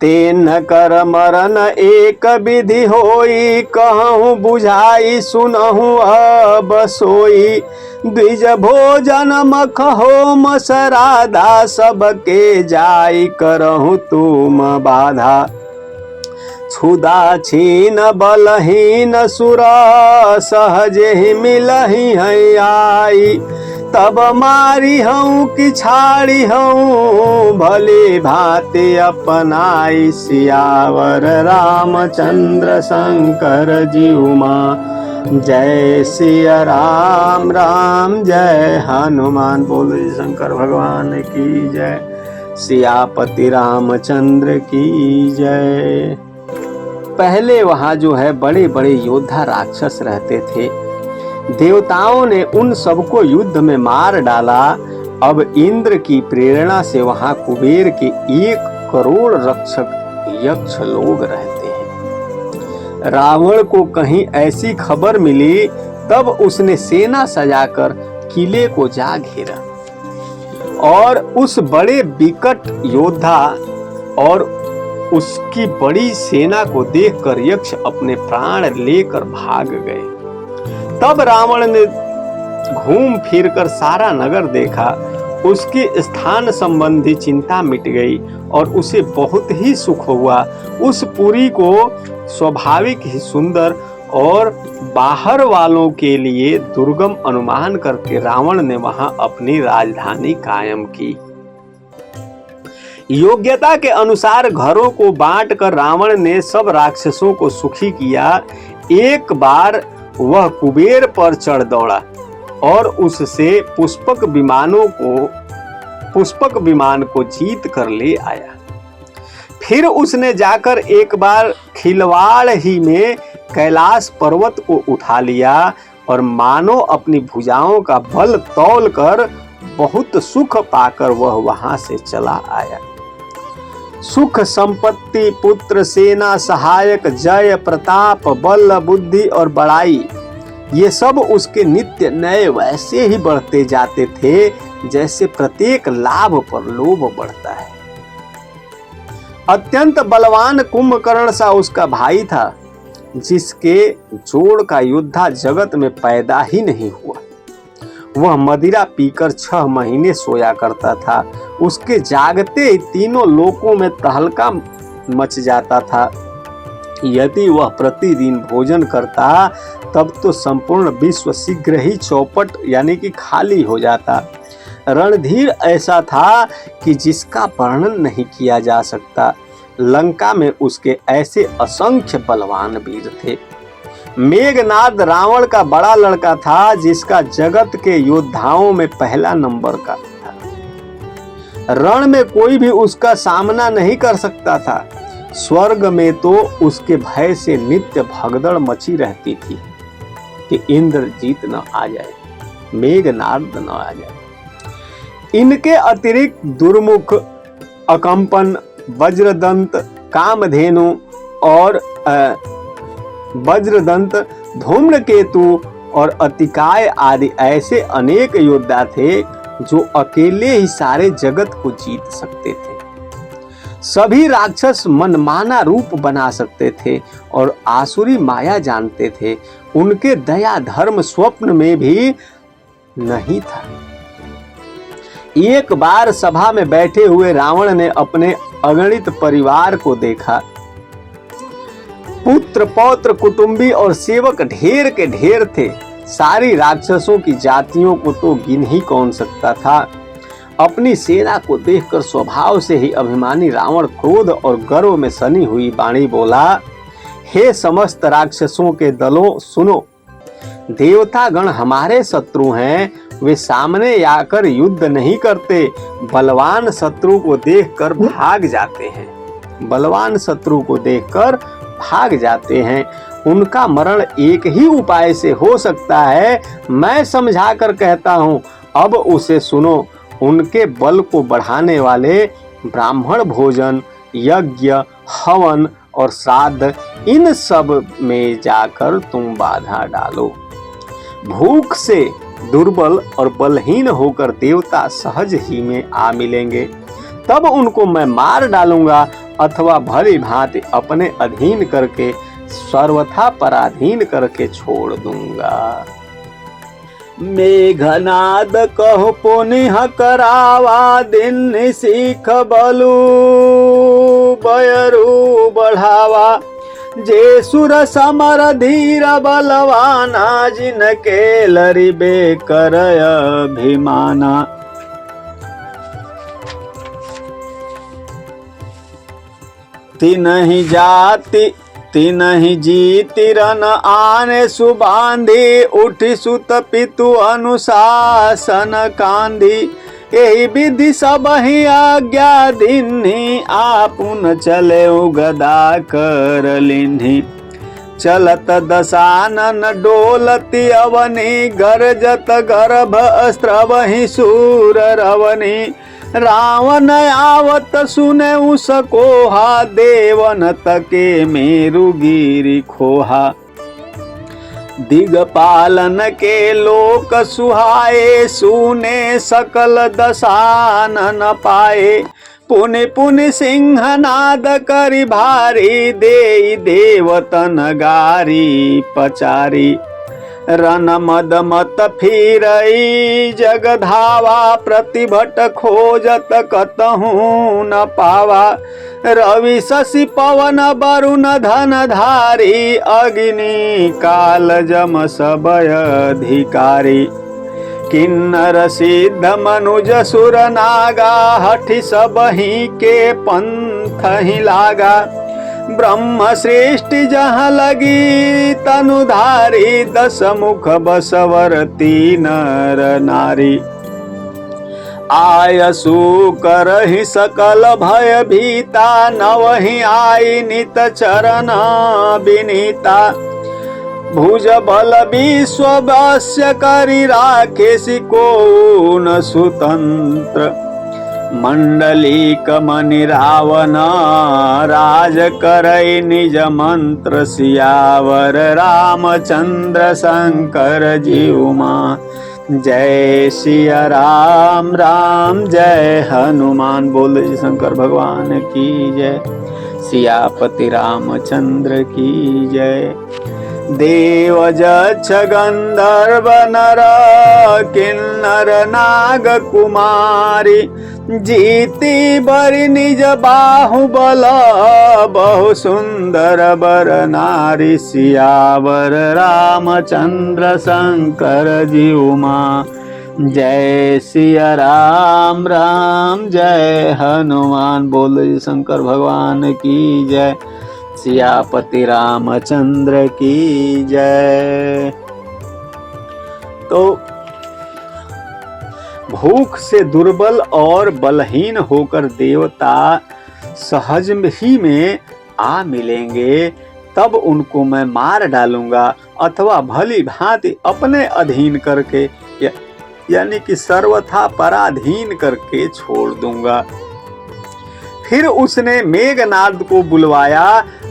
तेन कर मरन एक विधि होई, कहूँ बुझाई सुनहु अब सोई। द्विज भोजन मख होम सराधा, सबके जाई करहु तुम बाधा। क्षुधा छीन बलहीन सुर, सहज ही मिलहि है आई। तब मारी हूँ कि छाड़ी हूँ, भली भांति अपनाई। सियावर रामचंद्र शंकर जीउमा, जय सिया राम राम जय हनुमान। बोलो शंकर भगवान की जय, सियापति रामचंद्र की जय। पहले वहाँ जो है बड़े बड़े योद्धा राक्षस रहते थे। देवताओं ने उन सबको युद्ध में मार डाला। अब इंद्र की प्रेरणा से वहाँ कुबेर के 1 करोड़ रक्षक यक्ष लोग रहते हैं। रावण को कहीं ऐसी खबर मिली, तब उसने सेना सजाकर किले को जा घेरा और उस बड़े विकट योद्धा और उसकी बड़ी सेना को देखकर यक्ष अपने प्राण लेकर भाग गए। तब रावण ने घूम फिरकर सारा नगर देखा, उसके स्थान संबंधी चिंता मिट गई और उसे बहुत ही सुख हुआ। उस पुरी को स्वाभाविक ही सुंदर और बाहर वालों के लिए दुर्गम अनुमान करके रावण ने वहां अपनी राजधानी कायम की। योग्यता के अनुसार घरों को बांटकर रावण ने सब राक्षसों को सुखी किया। एक बार वह कुबेर पर चढ़ दौड़ा और उससे पुष्पक विमान को जीत कर ले आया। फिर उसने जाकर एक बार खिलवाड़ ही में कैलाश पर्वत को उठा लिया और मानो अपनी भुजाओं का बल तौल कर बहुत सुख पाकर वह वहां से चला आया। सुख संपत्ति पुत्र सेना सहायक जय प्रताप बल बुद्धि और बड़ाई, ये सब उसके नित्य नए वैसे ही बढ़ते जाते थे जैसे प्रत्येक लाभ पर लोभ बढ़ता है। अत्यंत बलवान कुंभकर्ण सा उसका भाई था, जिसके जोड़ का योद्धा जगत में पैदा ही नहीं हुआ। वह मदिरा पीकर 6 महीने सोया करता था। उसके जागते ही तीनों लोकों में तहलका मच जाता था। यदि वह प्रतिदिन भोजन करता तब तो संपूर्ण विश्व शीघ्र ही चौपट यानी कि खाली हो जाता। रणधीर ऐसा था कि जिसका वर्णन नहीं किया जा सकता। लंका में उसके ऐसे असंख्य बलवान वीर थे। मेघनाद रावण का बड़ा लड़का था, जिसका जगत के योद्धाओं में पहला नंबर का था। रण में कोई भी उसका सामना नहीं कर सकता था। स्वर्ग में तो उसके भय से नित्य भगदड़ मची रहती थी कि इंद्रजीत न आ जाए, मेघनाद न आ जाए। इनके अतिरिक्त दुर्मुख, अकंपन, वज्रदंत, कामधेनु और वज्रदंत, धूम्रकेतु और अतिकाय आदि ऐसे अनेक योद्धा थे जो अकेले ही सारे जगत को जीत सकते थे। सभी राक्षस मनमाना रूप बना सकते थे और आसुरी माया जानते थे। उनके दया धर्म स्वप्न में भी नहीं था। एक बार सभा में बैठे हुए रावण ने अपने अगणित परिवार को देखा। पुत्र, पौत्र, कुटुंबी और सेवक ढेर के ढेर थे। सारी राक्षसों की जातियों को तो गिन ही कौन सकता था। अपनी सेना को देखकर स्वभाव से ही अभिमानी रावण क्रोध और गर्व में सनी हुई वाणी बोला, हे समस्त राक्षसों के दलों, सुनो। देवतागण हमारे शत्रु हैं। वे सामने आकर युद्ध नहीं करते, बलवान शत्रु को देखकर भाग जाते हैं। बलवान शत्रु को देखकर भाग जाते हैं। उनका मरण एक ही उपाय से हो सकता है। मैं समझाकर कहता हूं, अब उसे सुनो। उनके बल को बढ़ाने वाले ब्राह्मण भोजन, यज्ञ, हवन और श्राद्ध, इन सब में जाकर तुम बाधा डालो। भूख से दुर्बल और बलहीन होकर देवता सहज ही में आ मिलेंगे, तब उनको मैं मार डालूंगा अथवा भली भांति अपने अधीन करके सर्वथा पराधीन करके छोड़ दूंगा। मेघनाद कहो पुनिह करावा, दिन सीख बलु बयरू बढ़ावा। जे सुर समर धीर बलवाना, जिनके लरिबे करय अभिमाना। तिनहि जाति तिनहि जीति रन आने सुबांधी, उठि सुत पितु अनुशासन कांधी। यही विधि सब ही आज्ञा दिन्ही, आपुन चले गदा कर लिन्ही। चलत दशानन डोलती अवनी, गरजत गर्भ स्त्रवहि सूर रवनी। रावण आवत सुने उसकोहा, देवन तके मेरुगिरि खोहा। दिगपालन के लोक सुहाए, सुने सकल दशानन पाए। पुनि पुनि सिंहनाद करि भारी, देई देवतन गारी पचारी। रन मद मत फिरई जगधावा, प्रतिभट खोजत कतहु न पावा। रवि शशि पवन वरुण धनधारी, अग्नि काल जम सबय अधिकारी। किन्नर सिद्ध मनुज सुर नागा, हठि सबहि के पंथ ही लागा। ब्रह्म सृष्टि जहाँ लगी तनुधारी, 10 मुख बसवरती नर नारी। आयसु करहि सकल भय भीता, नवहि आई नित चरण विनीता। भुज बल विश्व वश्य करि राखे, सिको न सुतंत्र। मंडलीक मणि रावण, राज करई निज मंत्र। सियावर रामचंद्र शंकर जीउमा। जय सिया राम राम जय हनुमान। बोल जी शंकर भगवान की जय। सियापति रामचंद्र की जय। देव जक्ष गंधर्व नर किन्नर नाग कुमारी जीती बरि निज बाहुबल बहु सुंदर बर नारी सियावर रामचंद्र शंकर जी उमा जय सिया राम राम जय हनुमान। बोलो शंकर भगवान की जय, सियापति रामचंद्र की जय। तो भूख से दुर्बल और बलहीन होकर देवता सहज ही में आ मिलेंगे, तब उनको मैं मार डालूंगा अथवा भली भांति अपने अधीन करके यानी कि सर्वथा पराधीन करके छोड़ दूंगा। फिर उसने मेघनाद को बुलवाया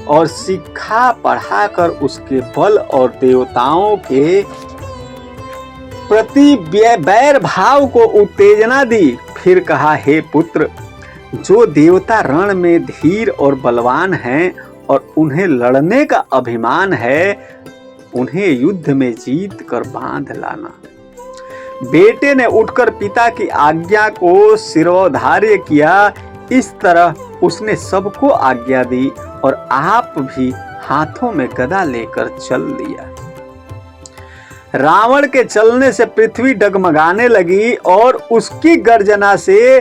और शिक्षा पढ़ाकर उसके बल और देवताओं के प्रति बैर भाव को उत्तेजना दी। फिर कहा, हे पुत्र, जो देवता रण में धीर और बलवान हैं और उन्हें लड़ने का अभिमान है, उन्हें युद्ध में जीत कर बांध लाना। बेटे ने उठकर पिता की आज्ञा को शिरोधार्य किया। इस तरह उसने सबको आज्ञा दी और आप भी हाथों में गदा लेकर चल दिया। रावण के चलने से पृथ्वी डगमगाने लगी और उसकी गर्जना से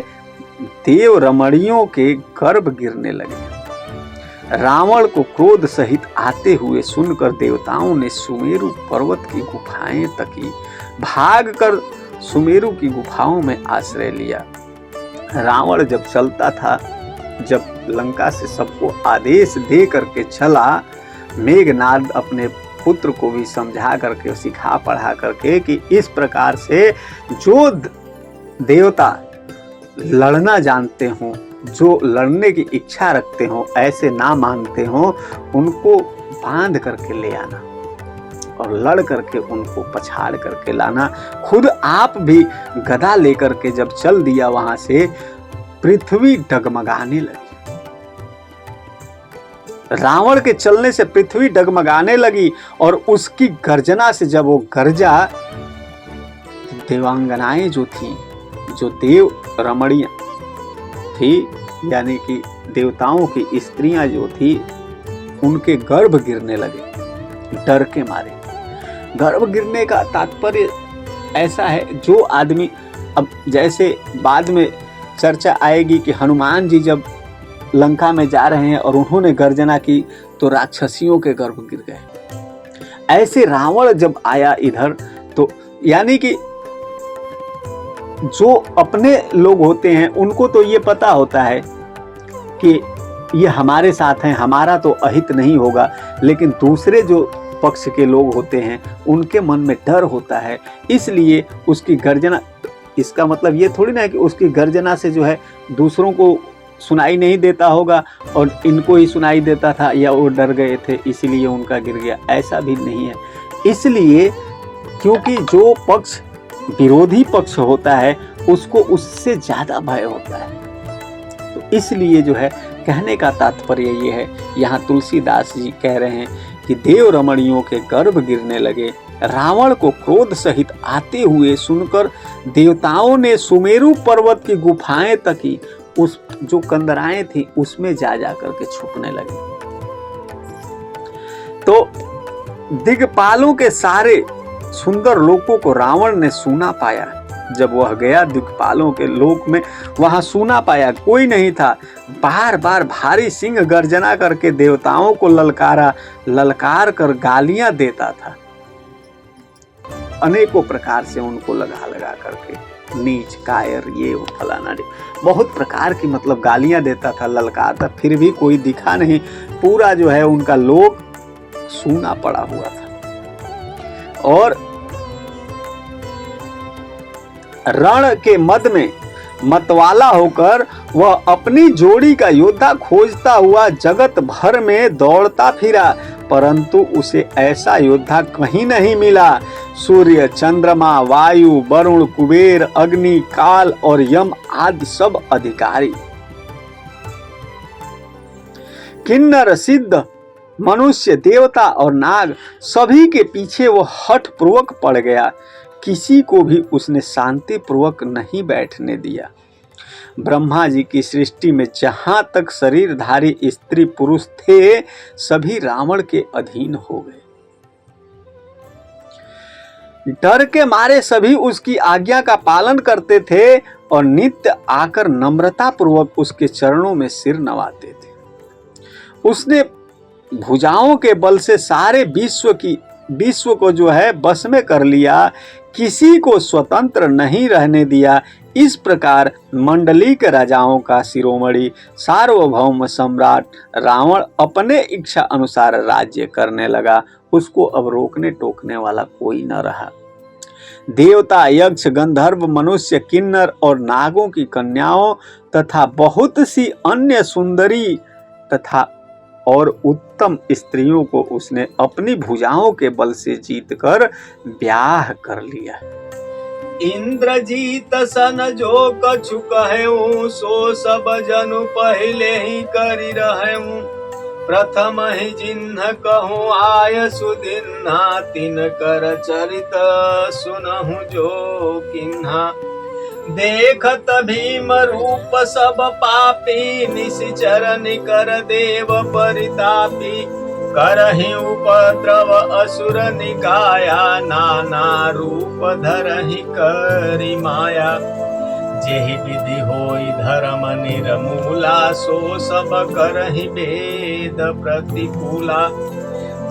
देव रमणियों के गर्भ गिरने लगे। रावण को क्रोध सहित आते हुए सुनकर देवताओं ने सुमेरु पर्वत की गुफाएं तकी। भागकर सुमेरु की गुफाओं में आश्रय लिया। रावण जब चलता था, जब लंका से सबको आदेश दे करके चला, मेघनाद अपने पुत्र को भी समझा करके सिखा पढ़ा करके कि इस प्रकार से जो देवता लड़ना जानते हो, जो लड़ने की इच्छा रखते हो, ऐसे ना मानते हो, उनको बांध करके ले आना और लड़ करके उनको पछाड़ करके लाना। खुद आप भी गदा लेकर के जब चल दिया वहां से, पृथ्वी डगमगाने लगी। रावण के चलने से पृथ्वी डगमगाने लगी और उसकी गर्जना से जब वो गरजा, देवांगनाएं जो थी, जो देव रमणियां थी, यानी कि देवताओं की स्त्रियां जो थी, उनके गर्भ गिरने लगे डर के मारे। गर्भ गिरने का तात्पर्य ऐसा है, जो आदमी, अब जैसे बाद में चर्चा आएगी कि हनुमान जी जब लंका में जा रहे हैं और उन्होंने गर्जना की तो राक्षसियों के गर्भ गिर गए। ऐसे रावण जब आया इधर, तो यानी कि जो अपने लोग होते हैं उनको तो ये पता होता है कि ये हमारे साथ हैं, हमारा तो अहित नहीं होगा, लेकिन दूसरे जो पक्ष के लोग होते हैं उनके मन में डर होता है। इसलिए उसकी गर्जना, इसका मतलब ये थोड़ी ना है कि उसकी गर्जना से जो है दूसरों को सुनाई नहीं देता होगा और इनको ही सुनाई देता था, या वो डर गए थे इसलिए उनका गिर गया, ऐसा भी नहीं है। इसलिए क्योंकि जो पक्ष विरोधी पक्ष होता है उसको उससे ज्यादा भय होता है, तो इसलिए जो है कहने का तात्पर्य ये है, यहाँ तुलसीदास जी कह रहे हैं कि देव रमणियों के गर्भ गिरने लगे। रावण को क्रोध सहित आते हुए सुनकर देवताओं ने सुमेरु पर्वत की गुफाएं तकी, उस जो कंदराएं थी उसमें जा जा करके छुपने लगे। तो दिग्पालों के सारे सुंदर लोकों को रावण ने सूना पाया। जब वह गया दिग्पालों के लोक में, वहां सूना पाया, कोई नहीं था। बार बार भारी सिंह गर्जना करके देवताओं को ललकार कर गालियां देता था। अनेकों प्रकार से उनको लगा करके, नीच, कायर, ये वो फलाना, बहुत प्रकार की मतलब गालियां देता था, ललकारता, फिर भी कोई दिखा नहीं। पूरा जो है उनका लोक सूना पड़ा हुआ था। और रण के मद में मतवाला होकर वह अपनी जोड़ी का योद्धा खोजता हुआ जगत भर में दौड़ता फिरा, परंतु उसे ऐसा योद्धा कहीं नहीं मिला। सूर्य, चंद्रमा, वायु, वरुण, कुबेर, अग्नि, काल और यम आदि सब अधिकारी, किन्नर, सिद्ध, मनुष्य, देवता और नाग सभी के पीछे वो हठ पूर्वक पड़ गया। किसी को भी उसने शांति पूर्वक नहीं बैठने दिया। ब्रह्मा जी की सृष्टि में जहां तक शरीरधारी स्त्री पुरुष थे, सभी रावण के अधीन हो गए। डर के मारे सभी उसकी आज्ञा का पालन करते थे और नित्य आकर नम्रता पूर्वक उसके चरणों में सिर नवाते थे। उसने भुजाओं के बल से सारे विश्व को जो है बस में कर लिया, किसी को स्वतंत्र नहीं रहने दिया। इस प्रकार मंडली के राजाओं का शिरोमणि सार्वभौम सम्राट रावण अपने इच्छा अनुसार राज्य करने लगा। उसको अब रोकने टोकने वाला कोई न रहा। देवता, यक्ष, गंधर्व, मनुष्य, किन्नर और नागों की कन्याओं तथा बहुत सी अन्य सुंदरी तथा और उत्तम स्त्रियों को उसने अपनी भुजाओं के बल से जीतकर ब्याह कर लिया। इंद्रजीत सन जो कछु कहूँ, सो सब जनु पहले ही करी रहूँ। प्रथम ही जिन्ह कहूँ आय सुदिन्हा, तिन कर चरित सुनहु जो किन्हा। देखत भीम रूप सब पापी, निशिचर निकर देव परितापी। करहि उपद्रव असुर निकाया, नाना रूप धरहि करि माया। जेहि विधि होई धर्म निर्मूला, सो सब करहि वेद प्रतिकूला।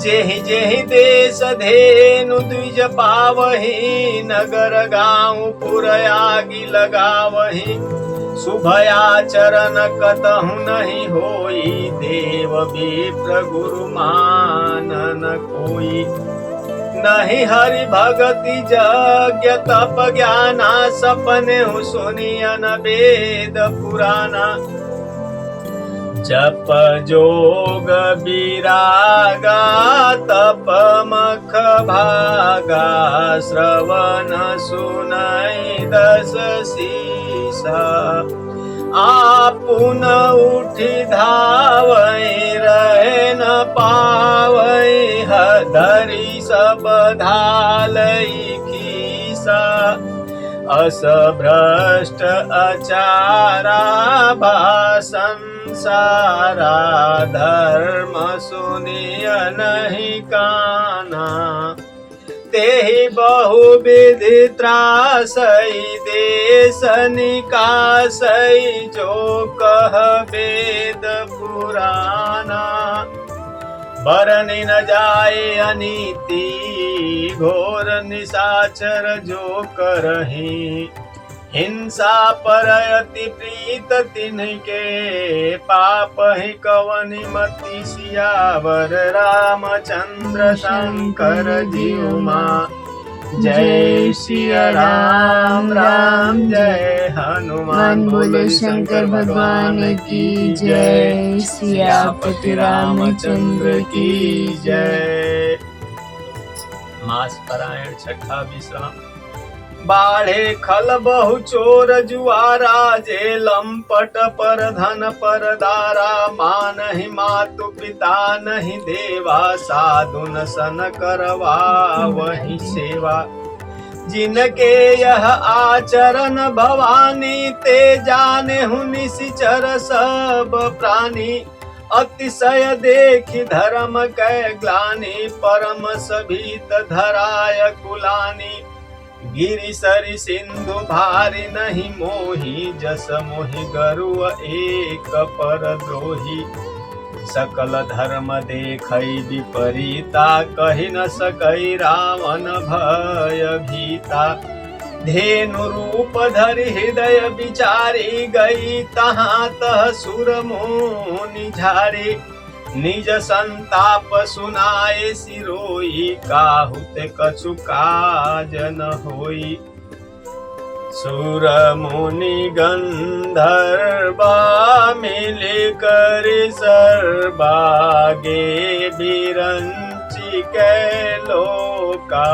जेहि जेहि देश धेनु द्विज पावहि, नगर गाँव पुर आगि लगावहि। शुभयाचरण कतहु नहीं होई, देव विप्र गुरु मानन कोई। नहीं हरि भगति यज्ञ तप ज्ञाना, सपने सुनियन वेद पुराना। जप जोग विरागा, तप मख भागा। श्रवण सुनाई दस शीसा, आपुन उठी धावई। रहे न पावई, धरी सब धालई खीसा। अस भ्रष्ट अचारा, संसारा। धर्म सुनिय नहीं काना, तेहि बहुविधि त्रासई। देश निकासई, जो कह वेद पुराना। बरनि न जाए अनीति, घोर निशाचर जो करहि। हिंसा पर अति प्रीत तिनके, पाप ही कवनि मति। सियावर रामचंद्र शंकर जीव माँ। जय सिया राम राम, जय हनुमान। बोले शंकर भगवान की जय, सियापति रामचंद्र की जय। मास पारायण छठा विश्राम। बाढ़े खल बहु चोर जुआरा, जे लंपट पर धन पर दारा। मानहि मातु पिता नहीं देवा, साधुन सन करवा वही सेवा। जिनके यह आचरण भवानी, ते जाने हूँ निशिचर सब प्राणी। अतिशय देखी धर्म कै ग्लानि, परम सभीत धराय कुलानी। गिरि सरि सिंधु भारी नहीं मोही, जस मोहि गरुड़ एक पर द्रोही। सकल धर्म देखई विपरीता, कहि न सकई रावण भय भीता। धेनु रूप धरि हृदय विचारी, गई तहाँ तह सुर मुनि झारी। निज संताप सुनाए सिरोई, काहुत कछु काज न होई। सुर मुनि गंधर्वा, मिलि करि सर्वा। गे बिरंचि कै लोका,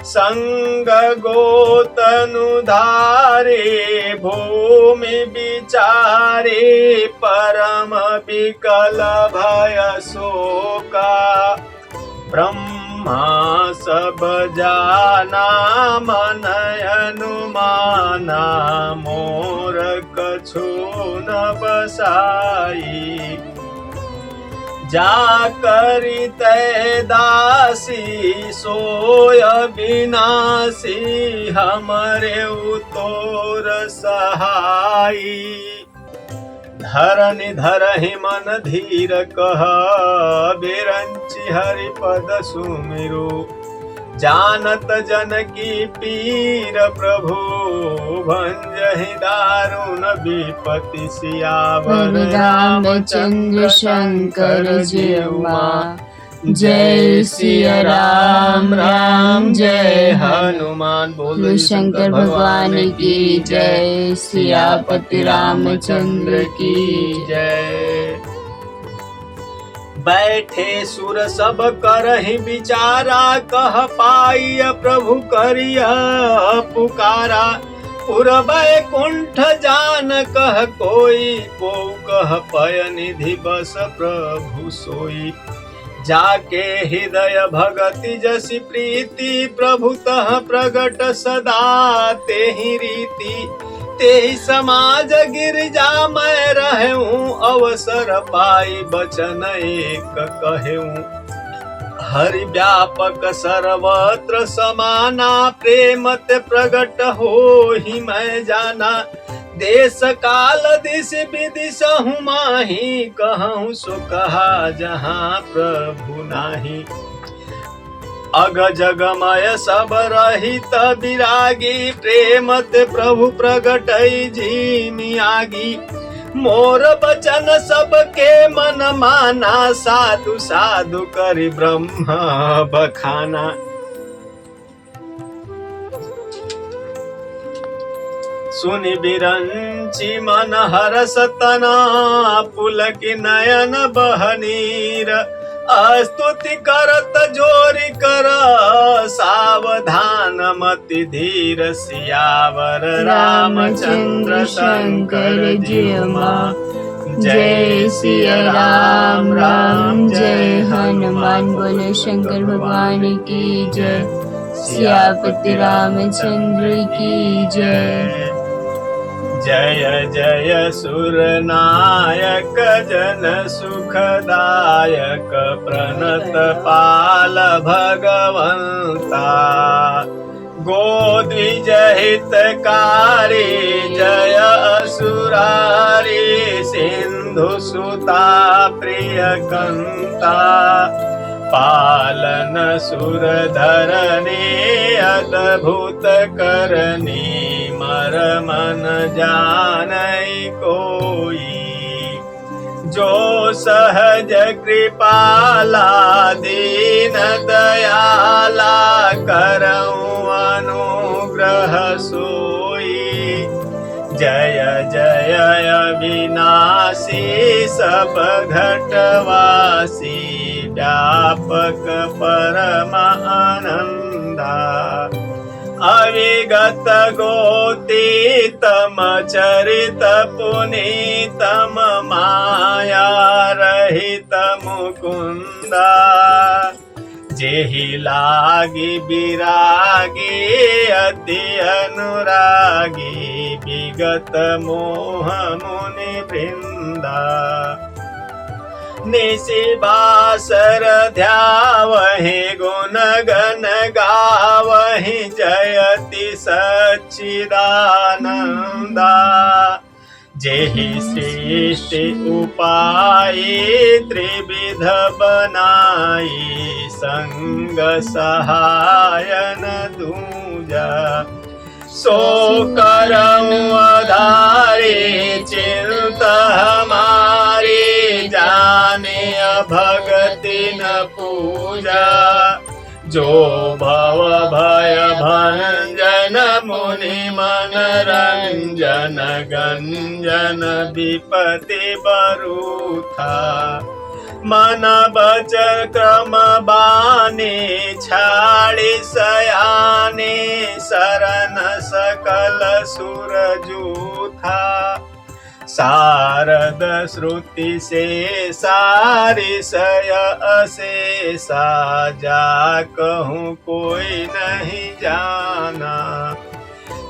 संग गोतनु धारे भूमि विचारे परम विकल भय शोका ब्रह्मा सब जाना मन अनुमाना मोर कछु न बसाई जा करी तै दासी सोय विनाशी हमरे उतोर सहाई धरनि धरहि मन धीर कह बिरंचि हरि पद सुमिरु जानत जनकी पीर प्रभु भंजहि दारुण विपति सियावर रामचंद्र शंकर जय माँ। जय सिया राम राम जय हनुमान बोलो शंकर भगवान की जय। सियापति रामचंद्र की जय। बैठे सुर सब करहि विचारा कह पाई प्रभु करिया पुकारा पुर बैकुंठ जान कह कोई को कह पय निधि बस प्रभु सोई जाके हृदय भगति जसि प्रीति प्रभु तह प्रगट सदा तेहि रीति तेहि समाज गिरजा मैं रहूं अवसर पाई बचन एक कहूं हरि व्यापक सर्वत्र समाना प्रेमत प्रगट हो ही मैं जाना देश काल दिश विदिश हूँ माही कहूँ सो कहा जहाँ प्रभु नाही अग जगमय सब रहित विरागी प्रेमत प्रभु प्रगटई झीमी आगी मोर बचन सबके मन माना साधु साधु करि ब्रह्म बखाना सुनि बिरंचि मन हरस तना पुलकि नयन बहनीर स्तुति करत जोरि कर सावधान मति धीर सियावर रामचंद्र शंकर जय माँ। जय सिया राम राम जय हनुमान बोलो शंकर भगवान की जय। सियापति रामचंद्र की जय। जय जय सुर नायक जन सुखदायक प्रणत पाल भगवंता गोद्विजहितकारी जय असुरारी सिंधु सुता प्रिय कंता पालन सुर धरनी अद्भुत करनी मर मन जानई कोई जो सहज कृपाला दीन दयाला करऊं अनुग्रह सोई जय जय अविनाशी सब घटवासी व्यापक परम आनंदा अविगत गोतीतम चरित पुनीतम माया रहित मुकुंदा जेहि लागी विरागी अति अनुरागी विगत मोह मुनि वृंदा निशि बासर ध्यावहि गुण गण गावहि जयति सच्चिदानंदा जेहि सृष्टि उपायि त्रिविध बनाई संग सहायन दूजा सो करऊं आधारी चिंता हमारी जाने भगति न पूजा जो भव भय भंजन मुनि मन रंजन गंजन विपति बरूथा मन बचन क्रम बाने छाड़े सयाने शरण सकल सुर जूथा शारद श्रुति से सारी सय असे साजा कहूँ कोई नहीं जाना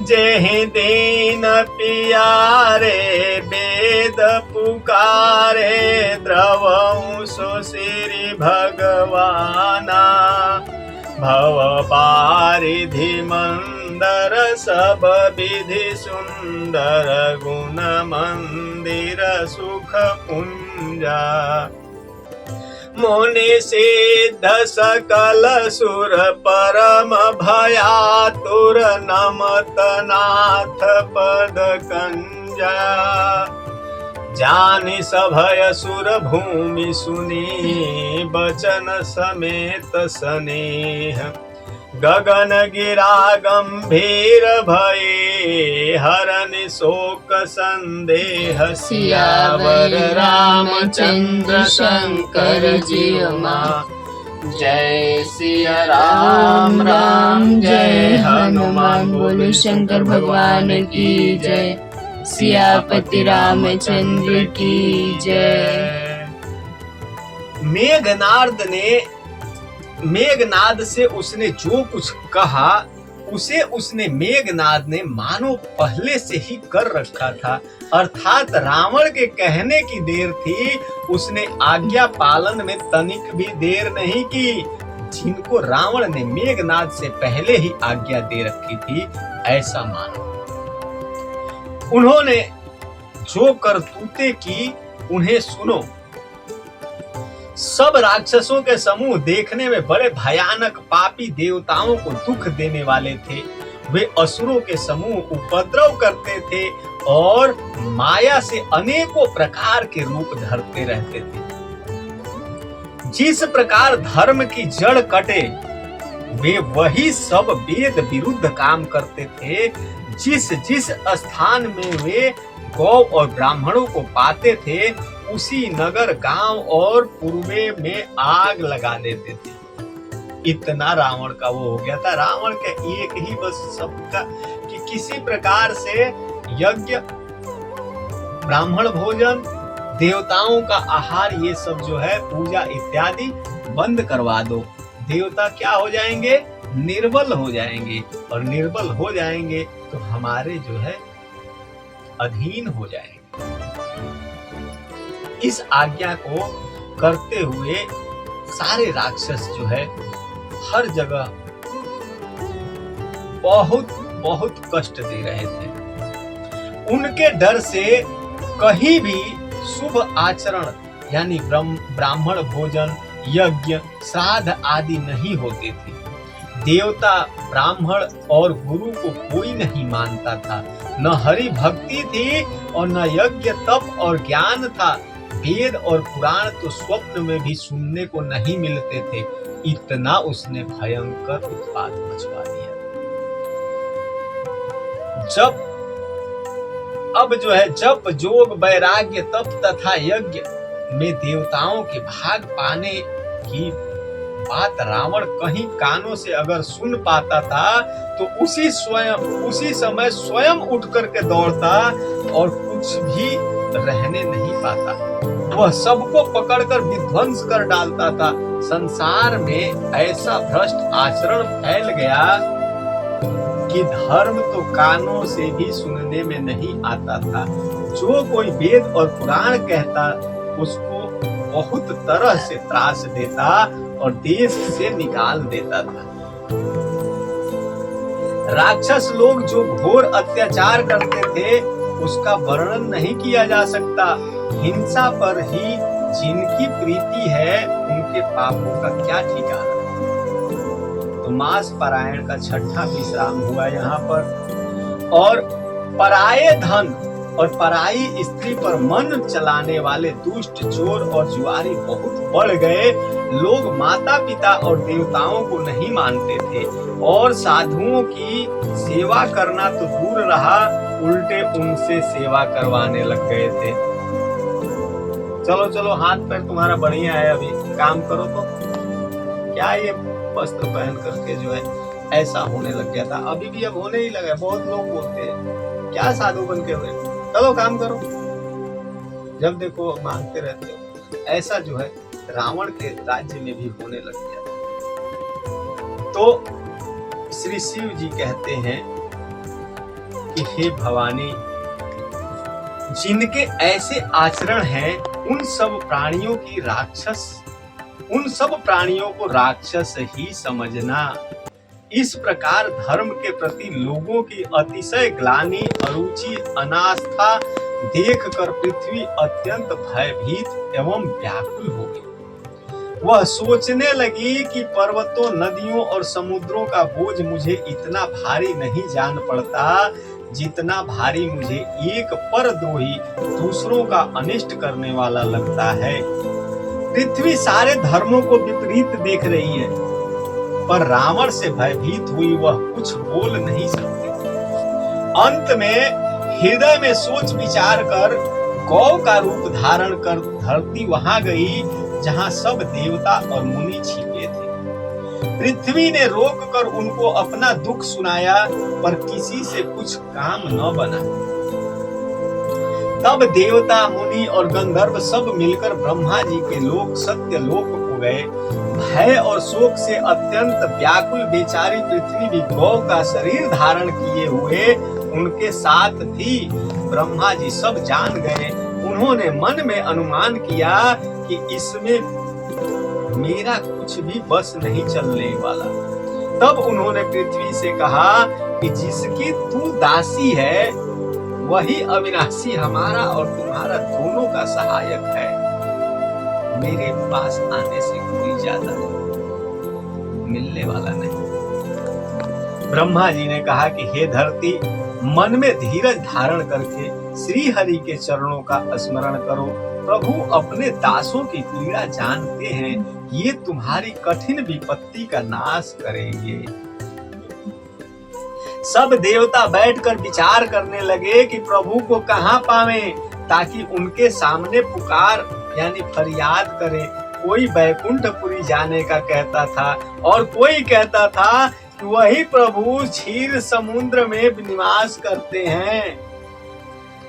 जेहि दीन पियारे वेद पुकारे द्रवऊ सो श्री भगवाना भव पारिधि मंदर सब विधि सुंदर गुण मंदिर सुख पुंजा मुनि सिद्ध सकल सुर परम भयातुर नमत नाथ पद कंजा जानि सभय सुर भूमि सुनी बचन समेत स्नेह गगन गिरा गंभीर भये हरनि शोक संदेह सियावर रामचंद्र शंकर जी मां जय सिया राम राम जय हनुमान बोलो शंकर भगवान की जय सियापति रामचंद्र की जय। मेघनाद से उसने जो कुछ कहा उसे उसने मेघनाद ने मानो पहले से ही कर रखा था, अर्थात रावण के कहने की देर थी, उसने आज्ञा पालन में तनिक भी देर नहीं की, जिनको रावण ने मेघनाद से पहले ही आज्ञा दे रखी थी ऐसा मानो। उन्होंने जो करतूते की उन्हें सुनो। सब राक्षसों के समूह देखने में बड़े भयानक पापी देवताओं को दुख देने वाले थे। वे असुरों के समूह उपद्रव करते थे और माया से अनेकों प्रकार के रूप धरते रहते थे। जिस प्रकार धर्म की जड़ कटे वे वही सब वेद विरुद्ध काम करते थे। जिस जिस स्थान में वे गौ और ब्राह्मणों को पाते थे उसी नगर गांव और पूर्वे में आग लगा देते थे। इतना रावण का वो हो गया था। रावण के एक ही बस सबका कि किसी प्रकार से यज्ञ, ब्राह्मण भोजन, देवताओं का आहार, ये सब जो है पूजा इत्यादि बंद करवा दो। देवता क्या हो जाएंगे? निर्बल हो जाएंगे, और निर्बल हो जाएंगे तो हमारे जो है अधीन हो जाएंगे। इस आज्ञा को करते हुए सारे राक्षस जो है हर जगह बहुत बहुत कष्ट दे रहे थे। उनके डर से कहीं भी शुभ आचरण यानी ब्राह्मण भोजन, यज्ञ, श्राद्ध आदि नहीं होते थे। देवता, ब्राह्मण और गुरु को कोई नहीं मानता था। न हरि भक्ति थी और न यज्ञ, तप और ज्ञान था। वेद और पुराण तो स्वप्न में भी सुनने को नहीं मिलते थे। इतना उसने भयंकर उत्पात मचवा दिया। जप जोग वैराग्य तप तथा यज्ञ में देवताओं के भाग पाने की बात रावण कहीं कानों से अगर सुन पाता था तो उसी समय स्वयं उठ करके दौड़ता और कुछ भी रहने नहीं पाता। वह सबको पकड़कर विध्वंस कर डालता था। संसार में ऐसा भ्रष्ट आचरण फैल गया कि धर्म तो कानों से भी सुनने में नहीं आता था। जो कोई वेद और पुराण कहता उसको बहुत तरह से त्रास देता और देश से निकाल देता था। राक्षस लोग जो घोर अत्याचार करते थे उसका वर्णन नहीं किया जा सकता। हिंसा पर ही जिनकी प्रीति है उनके पापों का क्या ठिकाना। तो मास पारायण का छठा विश्राम हुआ यहाँ पर। और पराये धन और पराई स्त्री पर मन चलाने वाले दुष्ट, चोर और जुआरी बहुत बढ़ गए। लोग माता पिता और देवताओं को नहीं मानते थे और साधुओं की सेवा करना तो दूर रहा, उल्टे उनसे सेवा करवाने लग गए थे। चलो चलो, हाथ पैर तुम्हारा बढ़िया है, अभी काम करो। तो क्या ये वस्त्र पहन करके जो है ऐसा होने लग गया था, अभी भी अब होने ही लगा। बहुत लोग बोलते हैं क्या साधु बन के हुए, चलो काम करो, जब देखो मांगते रहते हो। ऐसा जो है रावण के राज्य में भी होने लग गया। तो श्री शिव जी कहते हैं कि हे भवानी, जिनके ऐसे आचरण हैं उन सब प्राणियों को राक्षस ही समझना। इस प्रकार धर्म के प्रति लोगों की अतिशय ग्लानि, अरुचि, अनास्था देखकर पृथ्वी अत्यंत भयभीत एवं व्याकुल हो गई। वह सोचने लगी कि पर्वतों, नदियों और समुद्रों का बोझ मुझे इतना भारी नहीं जान पड़ता जितना भारी मुझे एक परद्रोही दूसरों का अनिष्ट करने वाला लगता है। पृथ्वी सारे धर्मों को विपरीत देख रही है, पर रावण से भयभीत हुई वह कुछ बोल नहीं सकती। अंत में हृदय में सोच विचार कर गौ का रूप धारण कर धरती वहां गई जहां सब देवता और मुनि छिपे थे। पृथ्वी ने रोक कर उनको अपना दुख सुनाया, पर किसी से कुछ काम न बना। तब देवता, मुनि और गंधर्व सब मिलकर ब्रह्मा जी के लोक सत्य लोक को गए। भय और शोक से अत्यंत व्याकुल बेचारी पृथ्वी भी गौ का शरीर धारण किए हुए उनके साथ थी। ब्रह्मा जी सब जान गए। उन्होंने मन में अनुमान किया कि इसमें मेरा कुछ भी बस नहीं चलने वाला। तब उन्होंने पृथ्वी से कहा कि जिसकी तू दासी है वही अविनाशी हमारा और तुम्हारा दोनों का सहायक है। मेरे पास आने से कोई ज्यादा मिलने वाला नहीं। ब्रह्मा जी ने कहा कि हे धरती, मन में धीरज धारण करके श्री हरि के चरणों का स्मरण करो। प्रभु अपने दासों की पीड़ा जानते हैं, ये तुम्हारी कठिन विपत्ति का नाश करेंगे। सब देवता बैठकर विचार करने लगे कि प्रभु को कहाँ पावें, ताकि उनके सामने पुकार यानी फरियाद करें। कोई बैकुंठपुरी जाने का कहता था और कोई कहता था कि वही प्रभु क्षीर समुद्र में निवास करते हैं।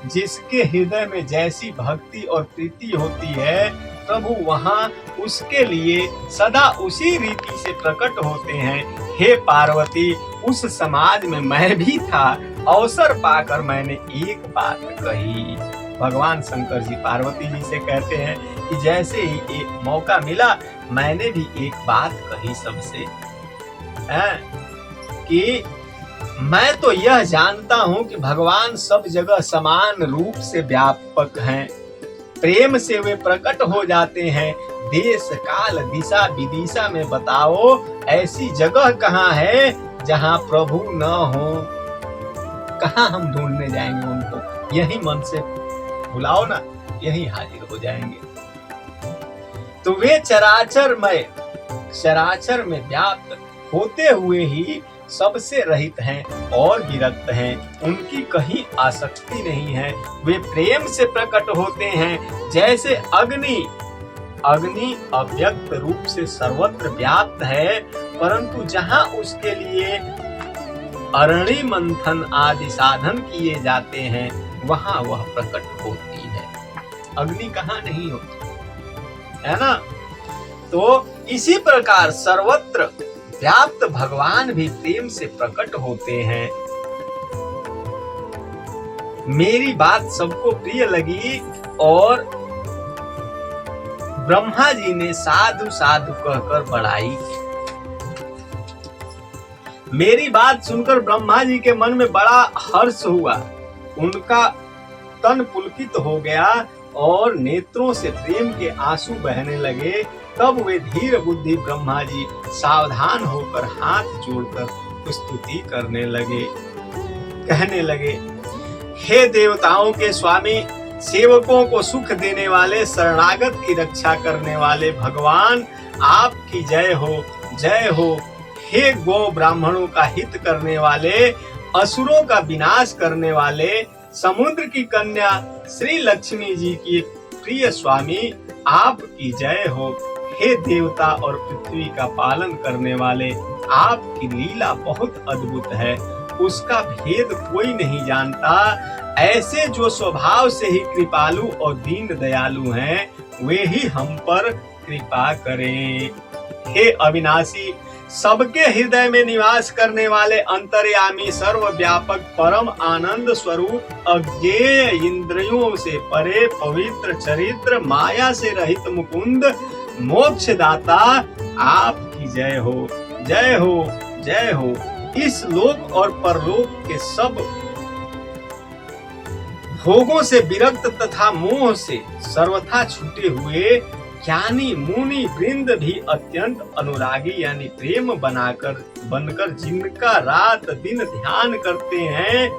जिसके हृदय में जैसी भक्ति और प्रीति होती है, प्रभु वहां उसके लिए सदा उसी रीति से प्रकट होते हैं। हे पार्वती, उस समाज में मैं भी था। अवसर पाकर मैंने एक बात कही। भगवान शंकर जी पार्वती जी से कहते हैं कि जैसे ही एक मौका मिला मैंने भी एक बात कही सबसे, कि मैं तो यह जानता हूं कि भगवान सब जगह समान रूप से व्यापक हैं। प्रेम से वे प्रकट हो जाते हैं। देश, काल, दिशा, विदिशा में बताओ ऐसी जगह कहाँ है जहाँ प्रभु न हो। कहाँ हम ढूंढने जाएंगे उनको? यही मन से बुलाओ ना, यही हाजिर हो जाएंगे। तो वे चराचर में व्याप्त होते हुए ही सबसे रहित हैं और विरक्त हैं। उनकी कहीं आसक्ति नहीं है। वे प्रेम से प्रकट होते हैं। जैसे अग्नि अव्यक्त रूप से सर्वत्र व्याप्त है, परंतु जहां उसके लिए अरणि मंथन आदि साधन किए जाते हैं वहां वह प्रकट होती है। अग्नि कहाँ नहीं होती है ना। तो इसी प्रकार सर्वत्र व्याप्त भगवान भी प्रेम से प्रकट होते हैं। मेरी बात सबको प्रिय लगी और ब्रह्मा जी ने साधु साधु कहकर बड़ाई की। मेरी बात सुनकर ब्रह्मा जी के मन में बड़ा हर्ष हुआ। उनका तन पुलकित हो गया और नेत्रों से प्रेम के आंसू बहने लगे। तब वे धीर बुद्धि ब्रह्मा जी सावधान होकर हाथ जोड़कर स्तुति करने लगे, कहने लगे, हे देवताओं के स्वामी, सेवकों को सुख देने वाले, शरणागत की रक्षा करने वाले भगवान, आपकी जय हो, जय हो। हे गो ब्राह्मणों का हित करने वाले, असुरों का विनाश करने वाले, समुद्र की कन्या श्री लक्ष्मी जी की प्रिय स्वामी आपकी जय हो। हे देवता और पृथ्वी का पालन करने वाले, आपकी लीला बहुत अद्भुत है, उसका भेद कोई नहीं जानता। ऐसे जो स्वभाव से ही कृपालु और दीन दयालु हैं, वे ही हम पर कृपा करें। हे अविनाशी, सबके हृदय में निवास करने वाले अंतर्यामी, सर्वव्यापक, परम आनंद स्वरूप, अज्ञेय, इंद्रियों से परे, पवित्र चरित्र, माया से रहित मुकुंद, मोक्षदाता, आपकी जय हो, जय हो, जय हो। इस लोक और परलोक के सब भोगों से विरक्त तथा मोह से सर्वथा छूटे हुए ज्ञानी मुनि वृंद भी अत्यंत अनुरागी यानी प्रेम बनकर जिनका रात दिन ध्यान करते हैं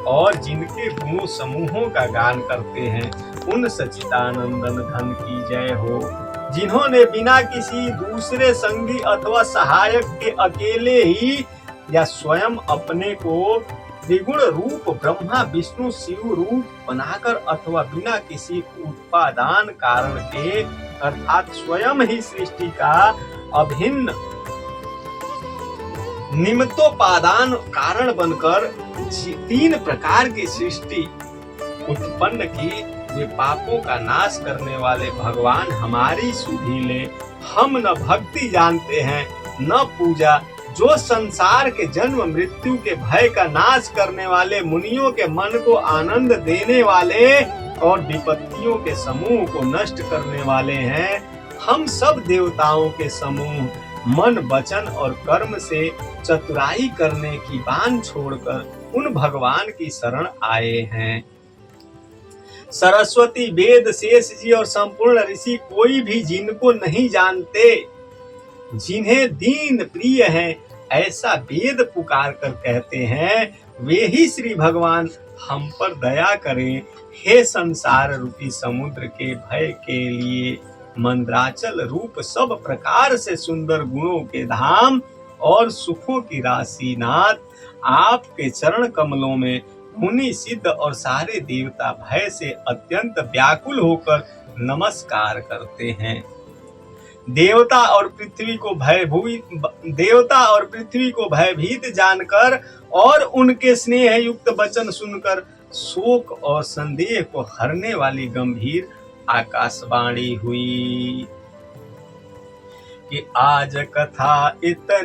और जिनके गुणों समूहों का गान करते हैं, उन सच्चिदानंदन धन की जय हो। जिन्होंने बिना किसी दूसरे संगी अथवा सहायक के अकेले ही या स्वयं अपने को त्रिगुण रूप ब्रह्मा विष्णु शिव रूप बनाकर अथवा बिना किसी उपादान कारण के अर्थात स्वयं ही सृष्टि का अभिन्न निमित्तोपादान कारण बनकर 3 प्रकार की सृष्टि उत्पन्न की, वे पापों का नाश करने वाले भगवान हमारी सुधीले। हम न भक्ति जानते हैं न पूजा, जो संसार के जन्म मृत्यु के भय का नाश करने वाले, मुनियों के मन को आनंद देने वाले और विपत्तियों के समूह को नष्ट करने वाले हैं। हम सब देवताओं के समूह मन वचन और कर्म से चतुराई करने की बान छोड़कर उन भगवान की शरण आए हैं। सरस्वती, वेद, शेष जी और संपूर्ण ऋषि कोई भी जिनको नहीं जानते, जिन्हें दीन प्रिय हैं, ऐसा वेद पुकार कर कहते हैं, वे ही श्री भगवान हम पर दया करें। हे संसार रूपी समुद्र के भय के लिए मंद्राचल रूप सब प्रकार से सुंदर गुणों के धाम और सुखों की राशि नाथ, आपके चरण कमलों में मुनि सिद्ध और सारे देवता भय से अत्यंत व्याकुल होकर नमस्कार करते हैं। देवता और पृथ्वी को भयभीत जानकर और उनके स्नेह युक्त वचन सुनकर शोक और संदेह को हरने वाली गंभीर आकाशवाणी हुई कि आज कथा इतनी